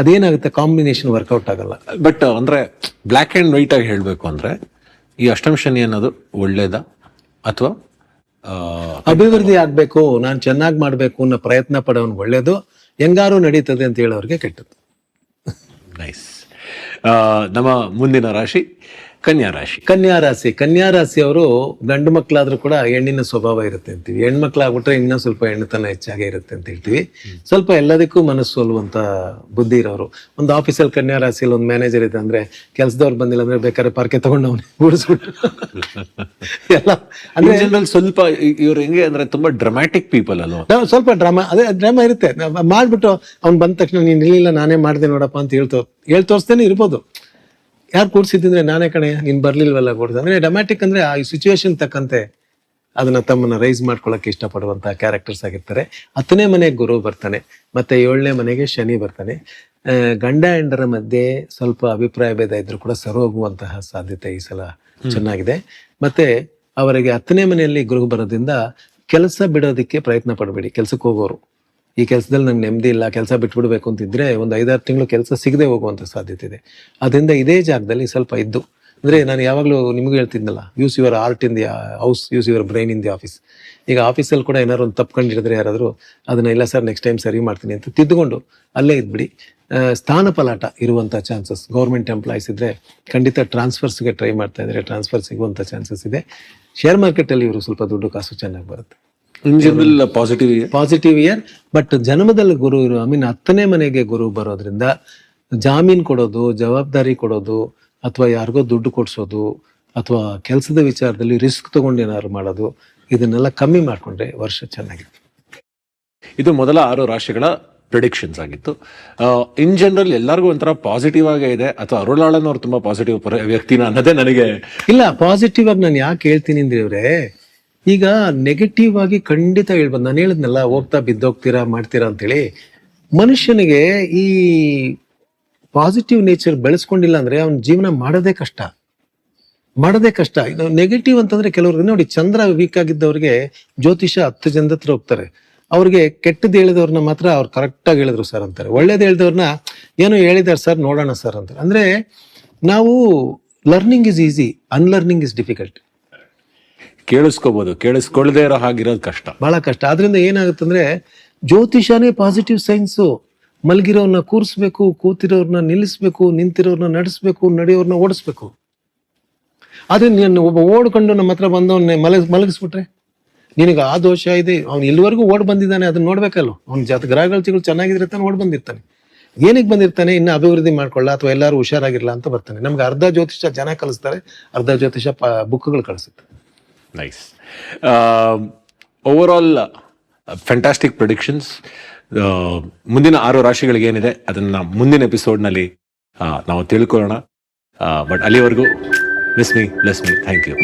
ಅದೇನಾಗುತ್ತೆ, ಕಾಂಬಿನೇಷನ್ ವರ್ಕೌಟ್ ಆಗಲ್ಲ. ಬಟ್ ಅಂದ್ರೆ ಬ್ಲ್ಯಾಕ್ ಆ್ಯಂಡ್ ವೈಟ್ ಆಗಿ ಹೇಳಬೇಕು ಅಂದ್ರೆ ಈ ಅಷ್ಟಮ ಶನಿ ಅನ್ನೋದು ಒಳ್ಳೇದಾ ಅಥವಾ ಅಭಿವೃದ್ಧಿ ಆಗ್ಬೇಕು, ನಾನು ಚೆನ್ನಾಗಿ ಮಾಡಬೇಕು ಅನ್ನೋ ಪ್ರಯತ್ನ ಪಡೋನು ಒಳ್ಳೇದು, ಹೆಂಗಾರು ನಡೀತದೆ ಅಂತ ಹೇಳೋರಿಗೆ ಕೆಟ್ಟದ್ದು. ನೈಸ್. ನಮ್ಮ ಮುಂದಿನ ರಾಶಿ ಕನ್ಯಾ ರಾಶಿ. ಕನ್ಯಾ ರಾಶಿ ಅವರು ಗಂಡು ಮಕ್ಕಳಾದ್ರೂ ಕೂಡ ಹೆಣ್ಣಿನ ಸ್ವಭಾವ ಇರುತ್ತೆ ಅಂತೀವಿ, ಹೆಣ್ಮಕ್ಳಾಗ್ಬಿಟ್ರೆ ಇನ್ನೂ ಸ್ವಲ್ಪ ಹೆಣ್ಣುತನ ಹೆಚ್ಚಾಗೇ ಇರುತ್ತೆ ಅಂತ ಹೇಳ್ತೀವಿ. ಸ್ವಲ್ಪ ಎಲ್ಲದಕ್ಕೂ ಮನಸ್ಸು ಸೋಲುವಂತ ಬುದ್ಧಿ ಇರೋರು. ಒಂದು ಆಫೀಸಲ್ಲಿ ಕನ್ಯಾ ರಾಶಿಯಲ್ಲಿ ಒಂದು ಮ್ಯಾನೇಜರ್ ಇದೆ ಅಂದ್ರೆ, ಕೆಲಸದವ್ರು ಬಂದಿಲ್ಲ ಅಂದ್ರೆ ಬೇಕಾದ್ರೆ ಪಾರ್ಕೆ ತಗೊಂಡು ಅವನು ಓಡಿಸ್ಬಿಟ್ಟು ಎಲ್ಲ. ಅಂದ್ರೆ ಜನರಲ್ ಸ್ವಲ್ಪ ಇವ್ರು ಹೆಂಗೆ ಅಂದ್ರೆ ತುಂಬಾ ಡ್ರಾಮ್ಯಾಟಿಕ್ ಪೀಪಲ್ ಅಲ್ವಾ, ಸ್ವಲ್ಪ ಡ್ರಾಮಾ ಇರುತ್ತೆ. ಮಾಡ್ಬಿಟ್ಟು ಅವ್ನು ಬಂದ ತಕ್ಷಣ ನೀನ್ ಇರ್ಲಿಲ್ಲ ನಾನೇ ಮಾಡಿದೆ ನೋಡಪ್ಪ ಅಂತ ಹೇಳ್ ತೋರಿಸ್ತೇನೆ ಇರ್ಬೋದು. ಯಾರು ಕೂಡ್ಸಿದ್ರೆ ನಾನೇ ಕಣೆ, ನೀನ್ ಬರ್ಲಿಲ್ವಲ್ಲ ಕೊಡ್ದು ಅಂದ್ರೆ ಡ್ರಾಮ್ಯಾಟಿಕ್. ಅಂದ್ರೆ ಆ ಸಿಚುವೇಶನ್ ತಕ್ಕಂತೆ ಅದನ್ನ ತಮ್ಮನ್ನ ರೈಸ್ ಮಾಡ್ಕೊಳಕ್ಕೆ ಇಷ್ಟಪಡುವಂತಹ ಕ್ಯಾರೆಕ್ಟರ್ಸ್ ಆಗಿರ್ತಾರೆ. 10ನೇ ಮನೆಗೆ ಗುರು ಬರ್ತಾನೆ, ಮತ್ತೆ 7ನೇ ಮನೆಗೆ ಶನಿ ಬರ್ತಾನೆ. ಗಂಡ ಹೆಂಡರ ಮಧ್ಯೆ ಸ್ವಲ್ಪ ಅಭಿಪ್ರಾಯ ಭೇದ ಇದ್ರೂ ಕೂಡ ಸರೋಗುವಂತಹ ಸಾಧ್ಯತೆ ಈ ಸಲ ಚೆನ್ನಾಗಿದೆ. ಮತ್ತೆ ಅವರಿಗೆ 10ನೇ ಮನೆಯಲ್ಲಿ ಗುರು ಬರೋದ್ರಿಂದ ಕೆಲಸ ಬಿಡೋದಕ್ಕೆ ಪ್ರಯತ್ನ ಪಡಬೇಡಿ. ಕೆಲ್ಸಕ್ಕೆ ಹೋಗೋರು, ಈ ಕೆಲಸದಲ್ಲಿ ನಂಗೆ ನೆಮ್ಮದಿ ಇಲ್ಲ, ಕೆಲಸ ಬಿಟ್ಬಿಡ್ಬೇಕು ಅಂತಿದ್ರೆ ಒಂದು 5-6 ತಿಂಗಳು ಕೆಲಸ ಸಿಗದೆ ಹೋಗುವಂಥ ಸಾಧ್ಯತೆ ಇದೆ. ಅದರಿಂದ ಇದೇ ಜಾಗದಲ್ಲಿ ಸ್ವಲ್ಪ ಇದ್ದು, ಅಂದರೆ ನಾನು ಯಾವಾಗಲೂ ನಿಮಗೂ ಹೇಳ್ತಿದ್ನಲ್ಲ, use your art in the house, use your brain in the office. ಈಗ ಆಫೀಸಲ್ಲಿ ಕೂಡ ಏನಾದ್ರು ಒಂದು ತಪ್ಕೊಂಡಿಡಿದ್ರೆ ಯಾರಾದರೂ ಅದನ್ನ, ಇಲ್ಲ ಸರ್ ನೆಕ್ಸ್ಟ್ ಟೈಮ್ ಸರಿ ಮಾಡ್ತೀನಿ ಅಂತ ತಿದ್ದುಕೊಂಡು ಅಲ್ಲೇ ಇದ್ಬಿಡಿ. ಸ್ಥಾನ ಪಲಾಟ ಇರುವಂಥ ಚಾನ್ಸಸ್, ಗೌರ್ಮೆಂಟ್ ಎಂಪ್ಲಾಯೀಸ್ ಇದ್ದರೆ ಖಂಡಿತ ಟ್ರಾನ್ಸ್ಫರ್ಸ್ಗೆ ಟ್ರೈ ಮಾಡ್ತಾ ಇದ್ದಾರೆ, ಟ್ರಾನ್ಸ್ಫರ್ ಸಿಗುವಂಥ ಚಾನ್ಸಸ್ ಇದೆ. ಶೇರ್ ಮಾರ್ಕೆಟಲ್ಲಿ ಇವರು ಸ್ವಲ್ಪ ದುಡ್ಡು ಕಾಸು ಚೆನ್ನಾಗಿ ಬರುತ್ತೆ. In general positive year. But ಜನ್ಮದಲ್ಲಿ ಗುರು ಇರೋ, 10ನೇ ಮನೆಗೆ ಗುರು ಬರೋದ್ರಿಂದ ಜಾಮೀನು ಕೊಡೋದು, ಜವಾಬ್ದಾರಿ ಕೊಡೋದು, ಅಥವಾ ಯಾರಿಗೋ ದುಡ್ಡು ಕೊಡ್ಸೋದು, ಅಥವಾ ಕೆಲಸದ ವಿಚಾರದಲ್ಲಿ ರಿಸ್ಕ್ ತಗೊಂಡು ಏನಾದ್ರು ಮಾಡೋದು, ಇದನ್ನೆಲ್ಲ ಕಮ್ಮಿ ಮಾಡಿಕೊಂಡ್ರೆ ವರ್ಷ ಚೆನ್ನಾಗಿತ್ತು. ಇದು ಮೊದಲ 6 ರಾಶಿಗಳ ಪ್ರಿಡಿಕ್ಷನ್ಸ್ ಆಗಿತ್ತು. ಇನ್ ಜನರಲ್ ಎಲ್ಲರಿಗೂ ಒಂಥರ ಪಾಸಿಟಿವ್ ಆಗೇ ಇದೆ, ಅಥವಾ ಅರುಳಾಳನ್ ಅವ್ರು ತುಂಬಾ ಪಾಸಿಟಿವ್ ವ್ಯಕ್ತಿನ ಅನ್ನೋದೇ ನನಗೆ ಇಲ್ಲ. ಪಾಸಿಟಿವ್ ಆಗಿ ನಾನು ಯಾಕೆ ಹೇಳ್ತೀನಿ ಅಂದ್ರೆ ಇವ್ರೆ, ಈಗ ನೆಗೆಟಿವ್ ಆಗಿ ಖಂಡಿತ ಹೇಳ್ಬೋದು. ನಾನು ಹೇಳಿದ್ನಲ್ಲ, ಹೋಗ್ತಾ ಬಿದ್ದೋಗ್ತೀರಾ ಮಾಡ್ತೀರಾ ಅಂತೇಳಿ. ಮನುಷ್ಯನಿಗೆ ಈ ಪಾಸಿಟಿವ್ ನೇಚರ್ ಬೆಳೆಸ್ಕೊಂಡಿಲ್ಲ ಅಂದ್ರೆ ಅವನ ಜೀವನ ಮಾಡೋದೇ ಕಷ್ಟ. ಇದು ನೆಗೆಟಿವ್ ಅಂತಂದ್ರೆ ಕೆಲವ್ರಿಗೆ ನೋಡಿ, ಚಂದ್ರ ವೀಕ್ ಆಗಿದ್ದವ್ರಿಗೆ ಜ್ಯೋತಿಷ 10 ಜನದ ಹತ್ರ ಹೋಗ್ತಾರೆ. ಅವ್ರಿಗೆ ಕೆಟ್ಟದ್ದು ಹೇಳಿದವ್ರನ್ನ ಮಾತ್ರ ಅವ್ರು ಕರೆಕ್ಟಾಗಿ ಹೇಳಿದ್ರು ಸರ್ ಅಂತಾರೆ, ಒಳ್ಳೇದು ಹೇಳಿದವ್ರನ್ನ ಏನೋ ಹೇಳಿದಾರೆ ಸರ್ ನೋಡೋಣ ಸರ್ ಅಂತಾರೆ. ಅಂದ್ರೆ ನಾವು learning is easy, unlearning is difficult. ಕೇಳಿಸ್ಕೋಬಹುದು, ಕೇಳಿಸ್ಕೊಳ್ಳದೆ ಇರೋ ಹಾಗಿರೋದು ಕಷ್ಟ, ಬಹಳ ಕಷ್ಟ. ಆದ್ರಿಂದ ಏನಾಗುತ್ತಂದ್ರೆ ಜ್ಯೋತಿಷನೇ ಪಾಸಿಟಿವ್ ಸೈನ್ಸು. ಮಲಗಿರೋರ್ನ ಕೂರಿಸ್ಬೇಕು, ಕೂತಿರೋರ್ನ ನಿಲ್ಲಿಸ್ಬೇಕು, ನಿಂತಿರೋರ್ನ ನಡೆಸ್ಬೇಕು, ನಡೆಯೋರ್ನ ಓಡಿಸ್ಬೇಕು. ಆದ್ರೆ ನೀನು ಒಬ್ಬ ಓಡ್ಕೊಂಡು ನಮ್ಮ ಹತ್ರ ಬಂದವನ್ನೇ ಮಲಗಿಸ್ಬಿಟ್ರೆ, ನಿನಗೆ ಆ ದೋಷ ಇದೆ, ಅವ್ನು ಇಲ್ಲಿವರೆಗೂ ಓಡ್ ಬಂದಿದ್ದಾನೆ, ಅದನ್ನ ನೋಡ್ಬೇಕಲ್ಲ. ಅವ್ನ ಗ್ರಹಗಳು ಚೆನ್ನಾಗಿದ್ರೆ ತಾನೆ ಓಡ್ ಬಂದಿರ್ತಾನೆ. ಏನಕ್ಕೆ ಬಂದಿರ್ತಾನೆ, ಇನ್ನು ಅಭಿವೃದ್ಧಿ ಮಾಡ್ಕೊಳ್ಳ ಅಥವಾ ಎಲ್ಲರೂ ಹುಷಾರಾಗಿರ್ಲ ಅಂತ ಬರ್ತಾನೆ. ನಮ್ಗೆ ಅರ್ಧ ಜ್ಯೋತಿಷ ಜನ ಕಲಿಸ್ತಾರೆ, ಅರ್ಧ ಜ್ಯೋತಿಷ ಬುಕ್ಗಳು ಕಳಿಸುತ್ತೆ. Nice. Over all fantastic predictions. ಮುಂದಿನ 6 ರಾಶಿಗಳಿಗೆ ಏನಿದೆ ಅದನ್ನ ಮುಂದಿನ ಎಪಿಸೋಡ್ನಲ್ಲಿ ನಾವು ತಿಳ್ಕೊಳ್ಳೋಣ. ಬಟ್ ಅಲ್ಲಿವರೆಗೂ miss me, bless me, thank you.